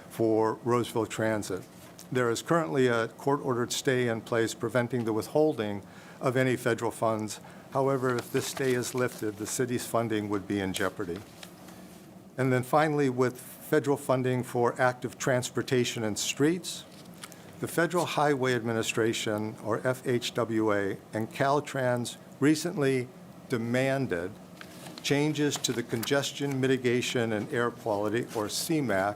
for Roseville Transit. There is currently a court-ordered stay in place preventing the withholding of any federal funds. However, if this stay is lifted, the city's funding would be in jeopardy. And then finally, with federal funding for active transportation and streets, the Federal Highway Administration, or FHWA, and Caltrans recently demanded changes to the Congestion Mitigation and Air Quality, or CMAQ,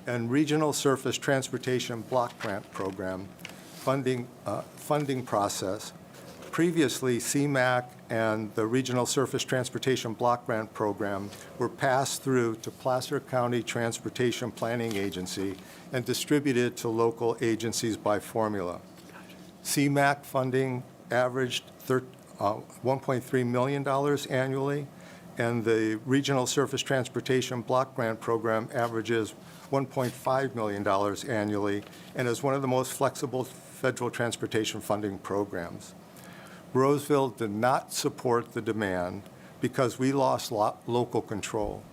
and Regional Surface Transportation Block Grant Program funding process. Previously, CMAQ and the Regional Surface Transportation Block Grant Program were passed through to Placer County Transportation Planning Agency and distributed to local agencies by formula. CMAQ funding averaged $1.3 million annually, and the Regional Surface Transportation Block Grant Program averages $1.5 million annually and is one of the most flexible federal transportation funding programs. Roseville did not support the demand because we lost local control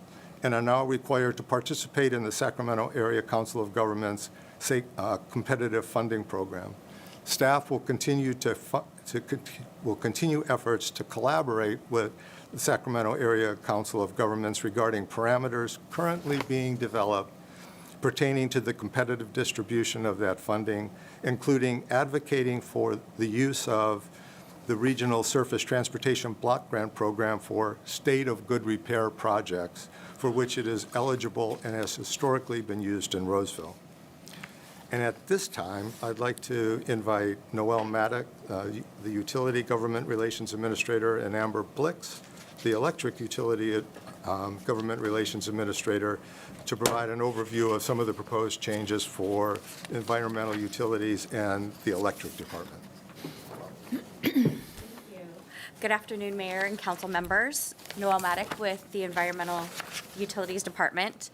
and are now required to participate in the Sacramento Area Council of Governments competitive funding program. Staff will continue efforts to collaborate with the Sacramento Area Council of Governments regarding parameters currently being developed pertaining to the competitive distribution of that funding, including advocating for the use of the Regional Surface Transportation Block Grant Program for State of Good Repair projects, for which it is eligible and has historically been used in Roseville. And at this time, I'd like to invite Noel Maddock, the Utility Government Relations Administrator, and Amber Blix, the Electric Utility Government Relations Administrator, to provide an overview of some of the proposed changes for environmental utilities and the electric department. Good afternoon, Mayor and council members. Noel Maddock with the Environmental Utilities Department.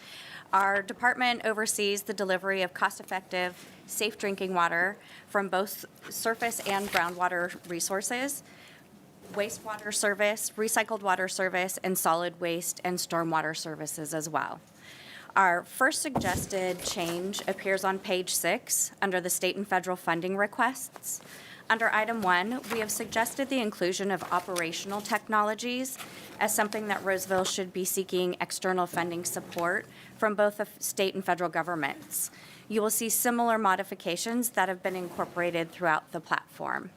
Our department oversees the delivery of cost-effective, safe drinking water from both surface and groundwater resources, wastewater service, recycled water service, and solid waste and stormwater services as well. Our first suggested change appears on page 6 under the state and federal funding requests. Under item 1, we have suggested the inclusion of operational technologies as something that Roseville should be seeking external funding support from both the state and federal governments. You will see similar modifications that have been incorporated throughout the platform.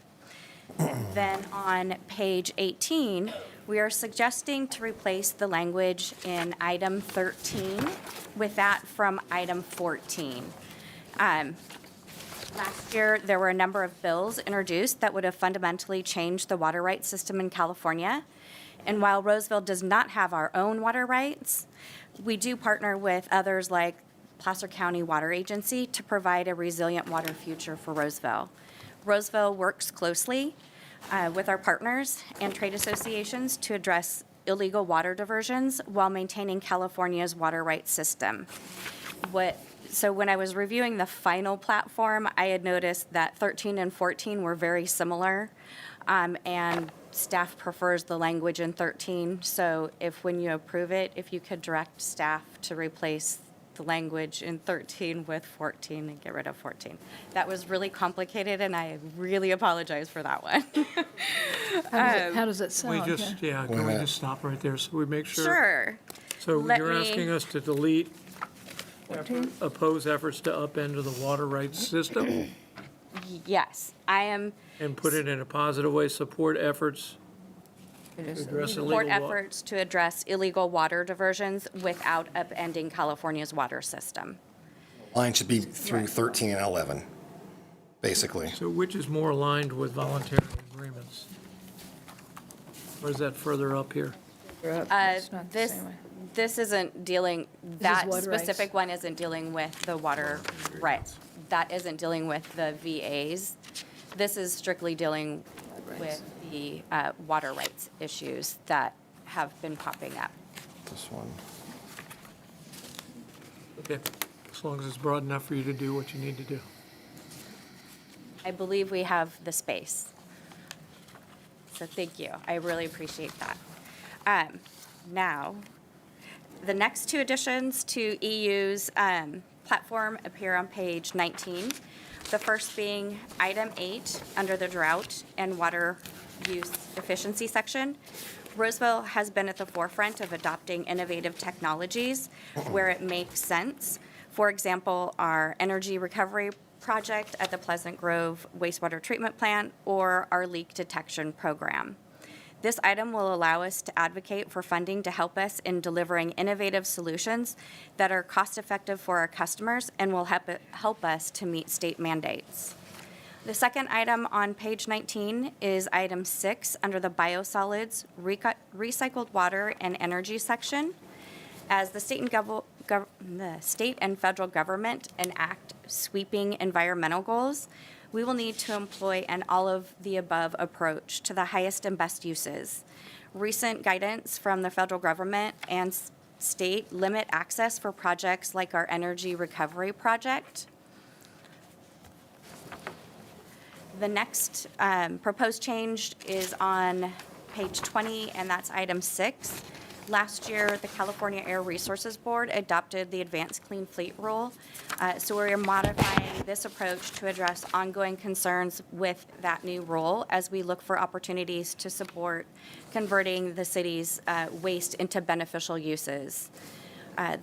Then on page 18, we are suggesting to replace the language in item 13 with that from item 14. Last year, there were a number of bills introduced that would have fundamentally changed the water rights system in California. And while Roseville does not have our own water rights, we do partner with others like Placer County Water Agency to provide a resilient water future for Roseville. Roseville works closely with our partners and trade associations to address illegal water diversions while maintaining California's water rights system. So when I was reviewing the final platform, I had noticed that 13 and 14 were very similar, and staff prefers the language in 13. So when you approve it, if you could direct staff to replace the language in 13 with 14 and get rid of 14. That was really complicated, and I really apologize for that one. How does it We sound? just, can we just stop right there so we make sure? Sure. So Let you're me- asking us to delete, oppose efforts to upend the water rights system Yes, I am. and put it in a positive way, support efforts to address Support illegal efforts to address illegal water diversions without upending California's water system. Line should be through 13 and 11, basically. So which is more aligned with voluntary agreements? Or is that further up here? It's not the same way. This isn't dealing, that water rights. specific one isn't dealing with the water rights. That isn't dealing with the VAs. This is strictly dealing with the water rights issues that have been popping up. This one. Okay, as long as it's broad enough for you to do what you need to do. I believe we have the space. So thank you. I really appreciate that. Now, the next two additions to EU's platform appear on page 19. The first being item 8 under the drought and water use efficiency section. Roseville has been at the forefront of adopting innovative technologies where it makes sense. For example, our energy recovery project at the Pleasant Grove wastewater treatment plant or our leak detection program. This item will allow us to advocate for funding to help us in delivering innovative solutions that are cost-effective for our customers and will help us to meet state mandates. The second item on page 19 is item 6 under the biosolids, recycled water and energy section. As the state and federal government enact sweeping environmental goals, we will need to employ an all-of-the-above approach to the highest and best uses. Recent guidance from the federal government and state limit access for projects like our energy recovery project. The next proposed change is on page 20, and that's item 6. Last year, the California Air Resources Board adopted the Advanced Clean Fleet Rule. So we're modifying this approach to address ongoing concerns with that new rule as we look for opportunities to support converting the city's waste into beneficial uses.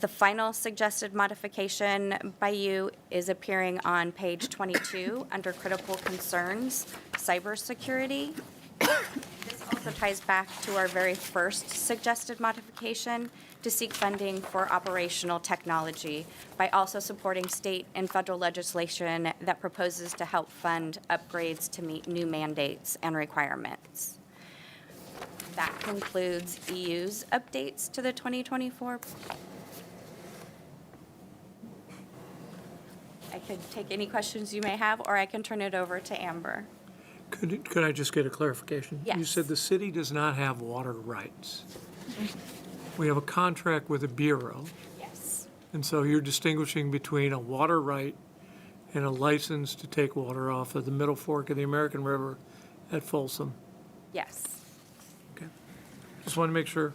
The final suggested modification by you is appearing on page 22 under critical concerns, cybersecurity. This also ties back to our very first suggested modification to seek funding for operational technology by also supporting state and federal legislation that proposes to help fund upgrades to meet new mandates and requirements. That concludes EU's updates to the 2024. I could take any questions you may have, or I can turn it over to Amber. Could I just get a clarification? You Yes. said the city does not have water rights. We have a contract with a bureau, Yes. and so you're distinguishing between a water right and a license to take water off of the Middle Fork of the American River at Folsom. Yes. Okay. Just want to make sure.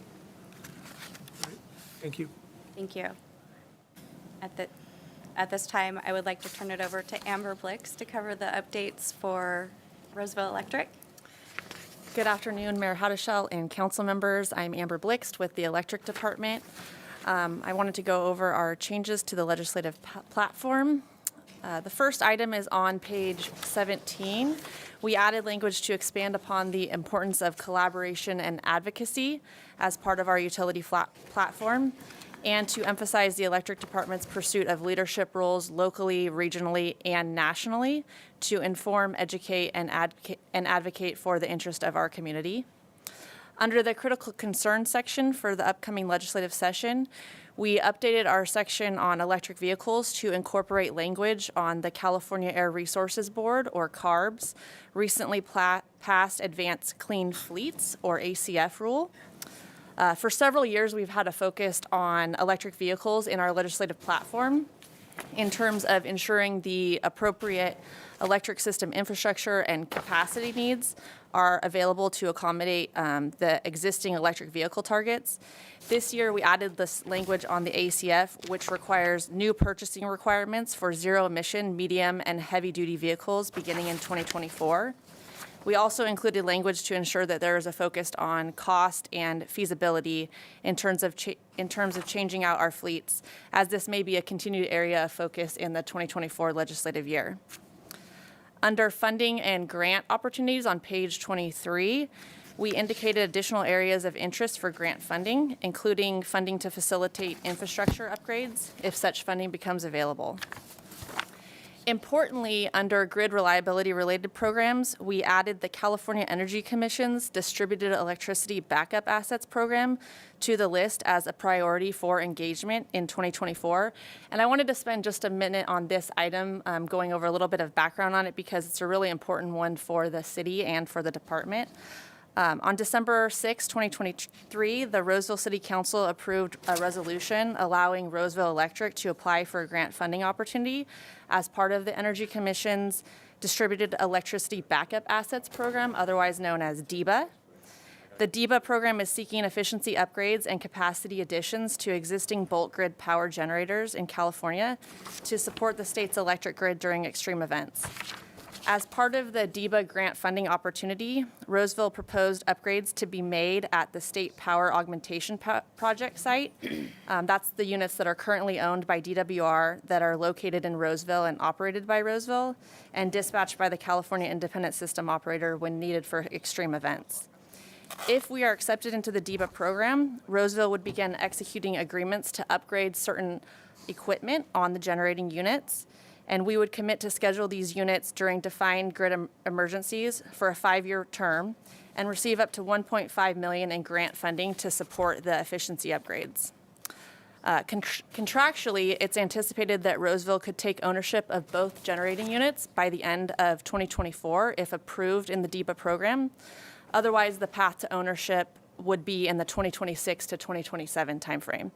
All right. Thank you. Thank you. At this time, I would like to turn it over to Amber Blix to cover the updates for Roseville Electric. Good afternoon, Mayor Haudashell and council members. I'm Amber Blixt with the Electric Department. I wanted to go over our changes to the legislative platform. The first item is on page 17. We added language to expand upon the importance of collaboration and advocacy as part of our utility platform. and to emphasize the electric department's pursuit of leadership roles locally, regionally, and nationally to inform, educate, and advocate for the interest of our community. Under the critical concern section for the upcoming legislative session, we updated our section on electric vehicles to incorporate language on the California Air Resources Board, or CARB's, recently passed Advanced Clean Fleets, or ACF, rule. For several years, we've had a focus on electric vehicles in our legislative platform in terms of ensuring the appropriate electric system infrastructure and capacity needs are available to accommodate the existing electric vehicle targets. This year, we added this language on the ACF, which requires new purchasing requirements for zero-emission, medium, and heavy-duty vehicles beginning in 2024. We also included language to ensure that there is a focus on cost and feasibility in terms of changing out our fleets, as this may be a continued area of focus in the 2024 legislative year. Under funding and grant opportunities on page 23, we indicated additional areas of interest for grant funding, including funding to facilitate infrastructure upgrades if such funding becomes available. Importantly, under grid reliability-related programs, we added the California Energy Commission's Distributed Electricity Backup Assets Program to the list as a priority for engagement in 2024. And I wanted to spend just a minute on this item, going over a little bit of background on it because it's a really important one for the city and for the department. On December 6, 2023, the Roseville City Council approved a resolution allowing Roseville Electric to apply for a grant funding opportunity as part of the Energy Commission's Distributed Electricity Backup Assets Program, otherwise known as DEBA. The DEBA program is seeking efficiency upgrades and capacity additions to existing bulk grid power generators in California to support the state's electric grid during extreme events. As part of the DEBA grant funding opportunity, Roseville proposed upgrades to be made at the State Power Augmentation Project site. That's the units that are currently owned by DWR that are located in Roseville and operated by Roseville and dispatched by the California Independent System Operator when needed for extreme events. If we are accepted into the DEBA program, Roseville would begin executing agreements to upgrade certain equipment on the generating units, and we would commit to schedule these units during defined grid emergencies for a 5-year term and receive up to $1.5 million in grant funding to support the efficiency upgrades. Contractually, it's anticipated that Roseville could take ownership of both generating units by the end of 2024 if approved in the DEBA program. Otherwise, the path to ownership would be in the 2026 to 2027 timeframe.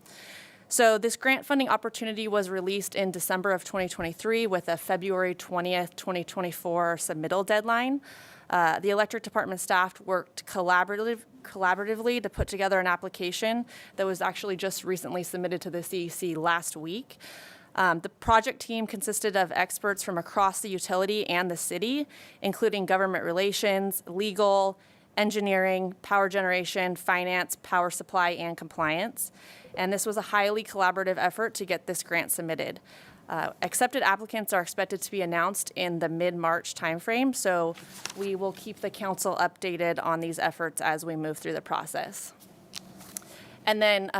So this grant funding opportunity was released in December of 2023 with a February 20th, 2024 submittal deadline. The electric department staff worked collaboratively to put together an application that was actually just recently submitted to the CEC last week. The project team consisted of experts from across the utility and the city, including government relations, legal, engineering, power generation, finance, power supply, and compliance. And this was a highly collaborative effort to get this grant submitted. Accepted applicants are expected to be announced in the mid-March timeframe, so we will keep the council updated on these efforts as we move through the process. And then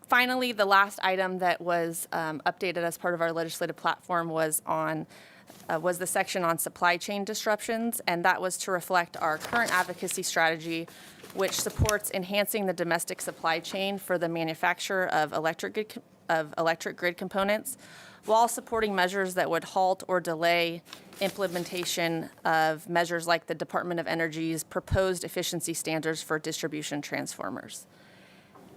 finally, the last item that was updated as part of our legislative platform was the section on supply chain disruptions, and that was to reflect our current advocacy strategy, which supports enhancing the domestic supply chain for the manufacture of electric grid components, while supporting measures that would halt or delay implementation of measures like the Department of Energy's proposed efficiency standards for distribution transformers.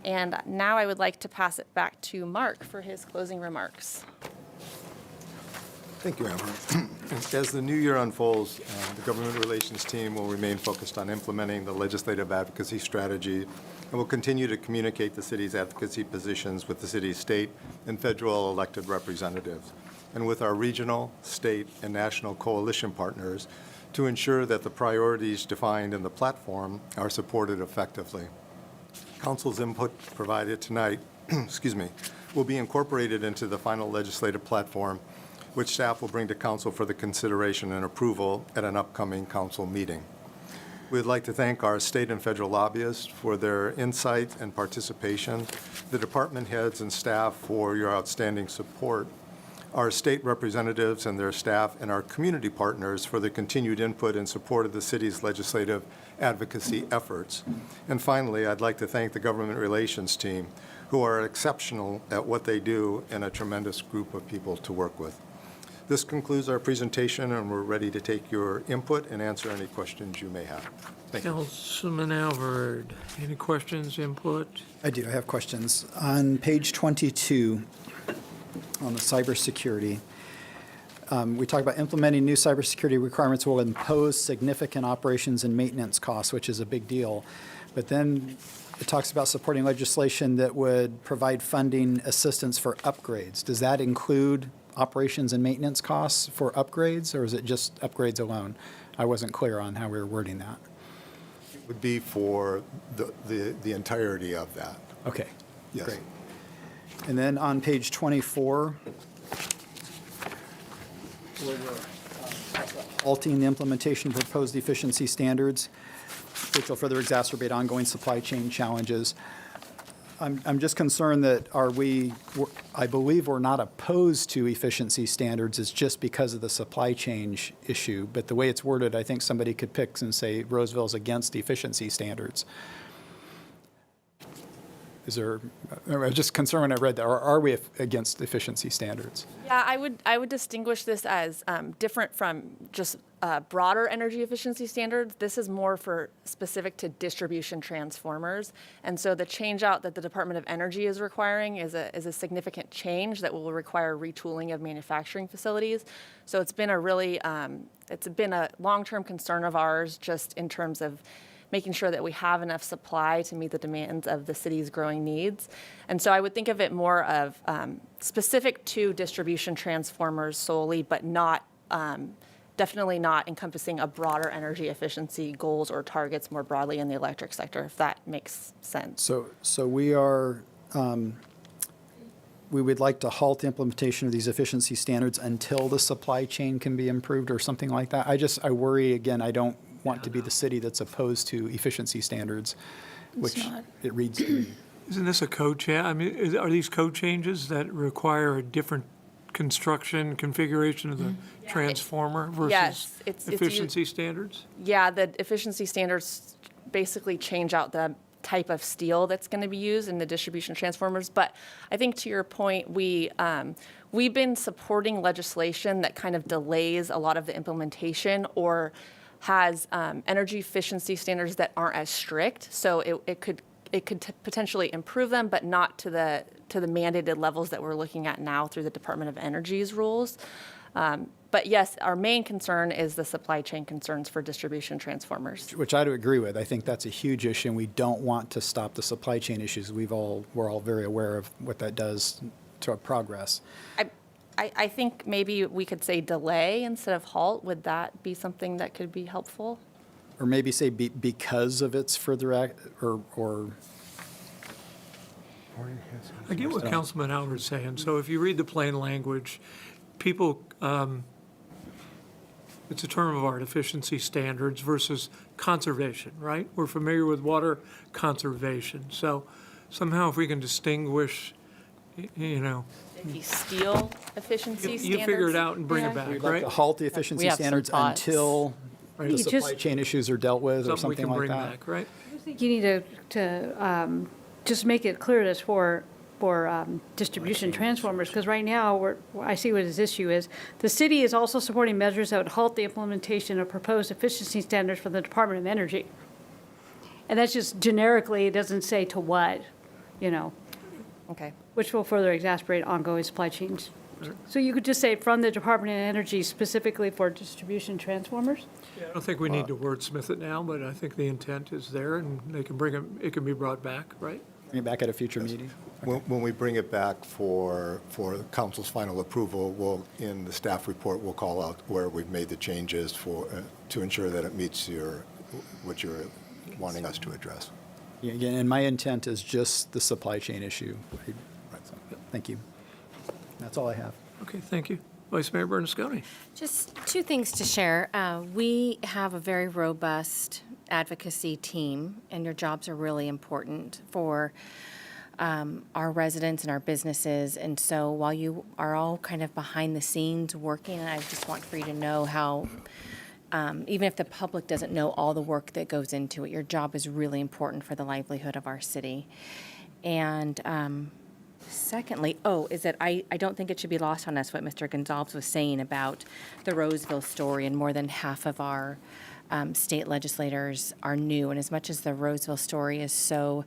And now I would like to pass it back to Mark for his closing remarks. Thank you, Amber. As the new year unfolds, the government relations team will remain focused on implementing the legislative advocacy strategy and will continue to communicate the city's advocacy positions with the city's state and federal elected representatives, and with our regional, state, and national coalition partners to ensure that the priorities defined in the platform are supported effectively. Council's input provided tonight, will be incorporated into the final legislative platform, which staff will bring to council for the consideration and approval at an upcoming council meeting. We'd like to thank our state and federal lobbyists for their insight and participation, the department heads and staff for your outstanding support, our state representatives and their staff, and our community partners for their continued input and support of the city's legislative advocacy efforts. And finally, I'd like to thank the government relations team, who are exceptional at what they do and a tremendous group of people to work with. This concludes our presentation, and we're ready to take your input and answer any questions you may have. Thank you. Councilman Alvord, any questions, input? I do, I have questions. On page 22, on the cybersecurity, we talk about implementing new cybersecurity requirements will impose significant operations and maintenance costs, which is a big deal. But then it talks about supporting legislation that would provide funding assistance for upgrades. Does that include operations and maintenance costs for upgrades, or is it just upgrades alone? I wasn't clear on how we were wording that. It would be for the entirety of that. Okay, Yes. great. And then on page 24, halting the implementation of proposed efficiency standards, which will further exacerbate ongoing supply chain challenges. I'm just concerned that I believe we're not opposed to efficiency standards, it's just because of the supply chain issue. But the way it's worded, I think somebody could pick and say Roseville's against efficiency standards. I was just concerned when I read that, or are we against efficiency standards? Yeah, I would distinguish this as different from just broader energy efficiency standards. This is more for specific to distribution transformers. And so the change out that the Department of Energy is requiring is a significant change that will require retooling of manufacturing facilities. So it's been a really, it's been a long-term concern of ours just in terms of making sure that we have enough supply to meet the demands of the city's growing needs. And so I would think of it more of specific to distribution transformers solely, but not, definitely not encompassing a broader energy efficiency goals or targets more broadly in the electric sector, if that makes sense. So we are, we would like to halt the implementation of these efficiency standards until the supply chain can be improved or something like that. I worry, again, I don't want to be the city that's opposed to efficiency standards, which it reads to me. Isn't this a code change? I mean, are these code changes that require a different construction, configuration of the transformer versus Yes, it's efficiency standards? Yeah, the efficiency standards basically change out the type of steel that's going to be used in the distribution transformers. But I think to your point, we've been supporting legislation that kind of delays a lot of the implementation or has energy efficiency standards that aren't as strict. So it could potentially improve them, but not to the mandated levels that we're looking at now through the Department of Energy's rules. But yes, our main concern is the supply chain concerns for distribution transformers. Which I do agree with. I think that's a huge issue, and we don't want to stop the supply chain issues. We're all very aware of what that does to our progress. I think maybe we could say delay instead of halt. Would that be something that could be helpful? Or maybe say because of its further or I get what Councilman Alvord's saying. So if you read the plain language, people, it's a term of art, efficiency standards versus conservation, right? We're familiar with water conservation. So somehow if we can distinguish, Maybe steel efficiency standards? you figure it out and bring it back, we'd like right? to halt the efficiency have some standards thoughts. until the You supply just- chain issues are dealt with or Something we something can like bring that. back, right? I think you need to just make it clear that it's for distribution transformers, because right now, I see what his issue is. The city is also supporting measures that would halt the implementation of proposed efficiency standards for the Department of Energy. And that's just generically, it doesn't say to what, Okay. which will further exacerbate ongoing supply chains. So you could just say from the Department of Energy specifically for distribution transformers? I don't think we need to wordsmith it now, but I think the intent is there and they can it can be brought back, right? Bring it back at a future meeting. When we bring it back for council's final approval, in the staff report, we'll call out where we've made the changes to ensure that it meets what you're wanting us to address. Yeah, again, and my intent is just the supply chain issue. So, thank you. That's all I have. Okay, thank you. Vice Mayor Bernasconi. Just two things to share. We have a very robust advocacy team, and your jobs are really important for our residents and our businesses. And so while you are all kind of behind the scenes working, I just want for you to know how, even if the public doesn't know all the work that goes into it, your job is really important for the livelihood of our city. And secondly, is that I don't think it should be lost on us what Mr. Gonzalez was saying about the Roseville story, and more than half of our state legislators are new. And as much as the Roseville story is so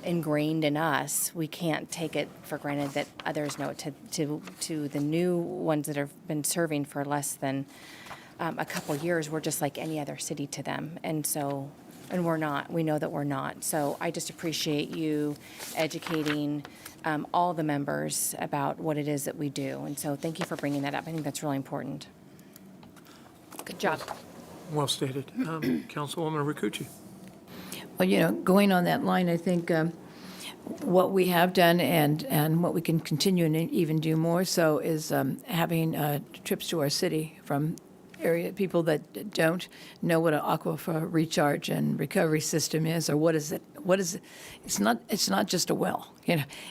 ingrained in us, we can't take it for granted that others know it. To the new ones that have been serving for less than a couple years, we're just like any other city to them. And so, and we're not. We know that we're not. So I just appreciate you educating all the members about what it is that we do. And so thank you for bringing that up. I think that's really important. Good job. Well stated. Councilwoman Riccucci. Well, going on that line, I think what we have done and what we can continue and even do more so is having trips to our city from area people that don't know what an aquifer recharge and recovery system is, or what is it. It's not just a well,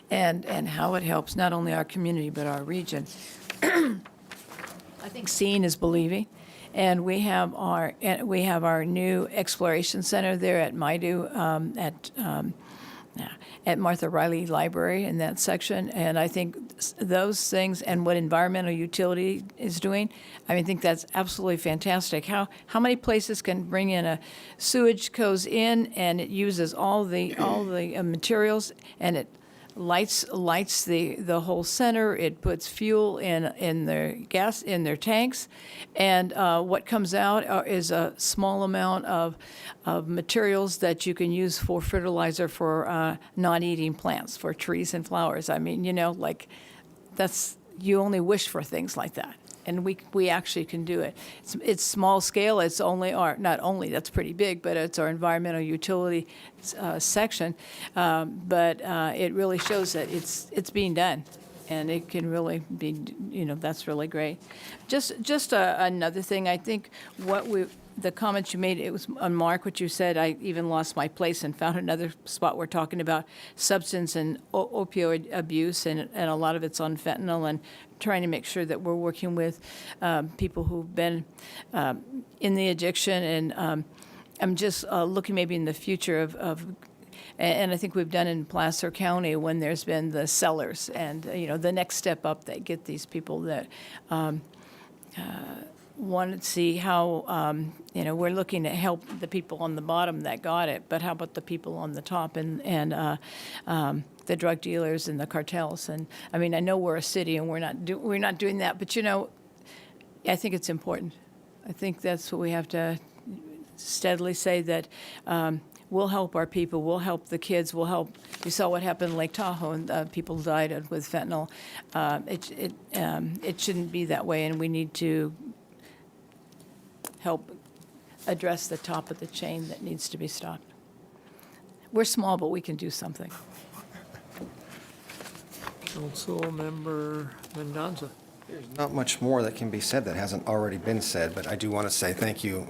and how it helps not only our community but our region. I think seeing is believing. And we have our new exploration center there at MIDU, at Martha Riley Library in that section. And I think those things and what environmental utility is doing, I think that's absolutely fantastic. How many places can bring in a sewage goes in and it uses all the materials, and it lights the whole center. It puts fuel in their gas in their tanks, and what comes out is a small amount of materials that you can use for fertilizer for non-eating plants, for trees and flowers. That's, you only wish for things like that. And we actually can do it. It's small scale. It's not only, that's pretty big, but it's our environmental utility section. But it really shows that it's being done, and it can really be, that's really great. Just another thing, I think the comments you made, it was on Mark, what you said, I even lost my place and found another spot. We're talking about substance and opioid abuse, and a lot of it's on fentanyl, and trying to make sure that we're working with people who've been in the addiction. And I'm just looking maybe in the future of and I think we've done in Placer County when there's been the sellers and, the next step up that get these people that want to see how, we're looking to help the people on the bottom that got it, but how about the people on the top and the drug dealers and the cartels? And I know we're a city and we're not doing that, but I think it's important. I think that's what we have to steadily say, that we'll help our people, we'll help the kids, we'll help. You saw what happened in Lake Tahoe, and people died with fentanyl. It shouldn't be that way, and we need to help address the top of the chain that needs to be stopped. We're small, but we can do something. Councilmember Mendoza. There's not much more that can be said that hasn't already been said, but I do want to say thank you.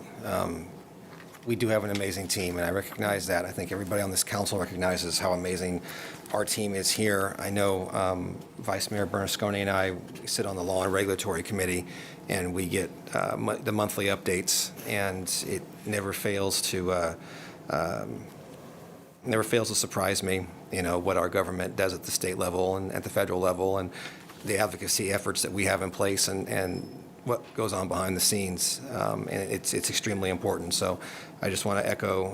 We do have an amazing team, and I recognize that. I think everybody on this council recognizes how amazing our team is here. I know Vice Mayor Bernasconi and I sit on the Law and Regulatory Committee, and we get the monthly updates, and it never fails to surprise me, what our government does at the state level and at the federal level, and the advocacy efforts that we have in place, and what goes on behind the scenes. And it's extremely important. So I just want to echo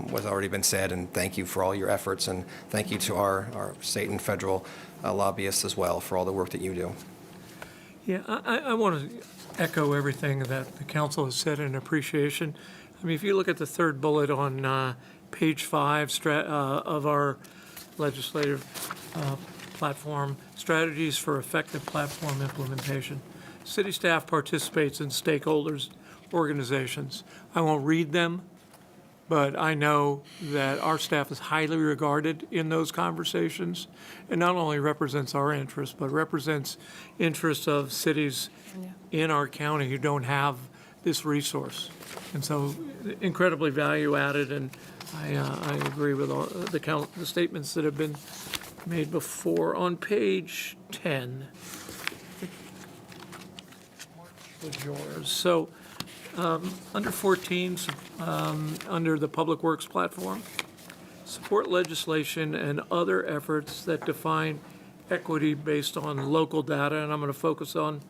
what's already been said, and thank you for all your efforts, and thank you to our state and federal lobbyists as well for all the work that you do. Yeah, I want to echo everything that the council has said in appreciation. If you look at the third bullet on page 5 of our legislative platform, strategies for effective platform implementation. City staff participates in stakeholders, organizations. I won't read them, but I know that our staff is highly regarded in those conversations, and not only represents our interests, but represents interests of cities in our county who don't have this resource. And so incredibly value added, and I agree with all the statements that have been made before. On page 10, was yours. So under 14, under the Public Works platform, support legislation and other efforts that define equity based on local data, and I'm going to focus on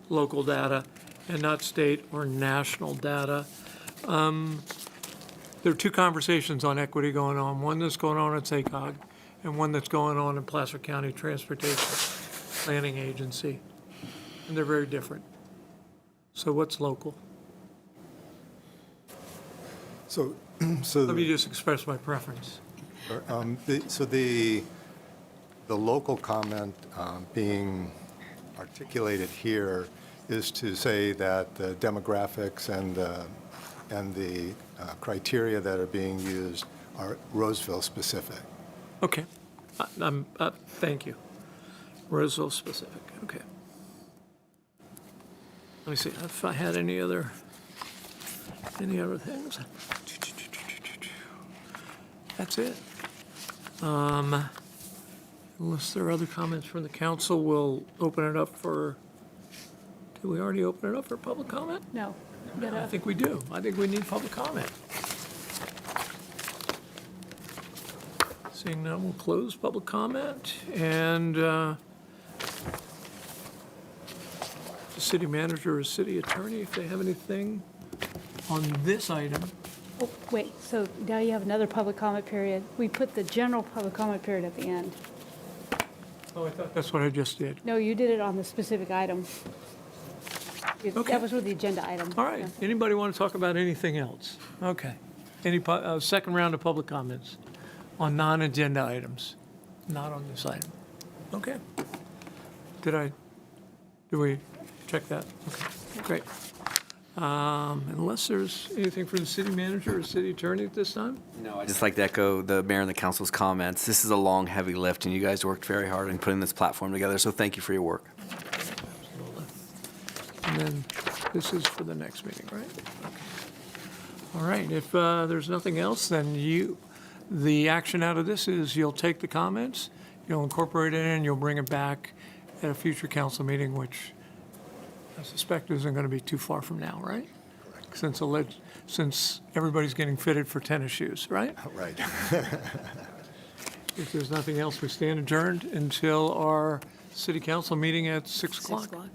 local data and not state or national data. There are two conversations on equity going on, one that's going on at SACOG and one that's going on in Placer County Transportation Planning Agency, and they're very different. So what's local? So Let me just express my preference. the local comment being articulated here is to say that the demographics and the criteria that are being used are Roseville specific. Okay. Thank you. Roseville specific, okay. Let me see if I had any other things. That's it. Unless there are other comments from the council, we'll open it up for, did we already open it up for public comment? No. I think we do. I think we need public comment. Seeing none, we'll close public comment, and the city manager or city attorney, if they have anything on this item. Oh, wait, so now you have another public comment period. We put the general public comment period at the end. Oh, I thought that's what I just did. No, you did it on the specific item. Okay. That was with the agenda item. All right. Yeah. Anybody want to talk about anything else? Okay. Any second round of public comments on non-agenda items? Not on this item. Okay. Did we check that? Okay, great. Unless there's anything for the city manager or city attorney at this time? No, I'd just like to echo the mayor and the council's comments. This is a long, heavy lift, and you guys worked very hard in putting this platform together, so thank you for your work. Absolutely. And then this is for the next meeting, right? Okay. All right, if there's nothing else, then the action out of this is you'll take the comments, you'll incorporate it in, you'll bring it back at a future council meeting, which I suspect isn't going to be too far from now, right? Correct. Since everybody's getting fitted for tennis shoes, right? Right. If there's nothing else, we stand adjourned until our city council meeting at 6 o'clock. 6 o'clock.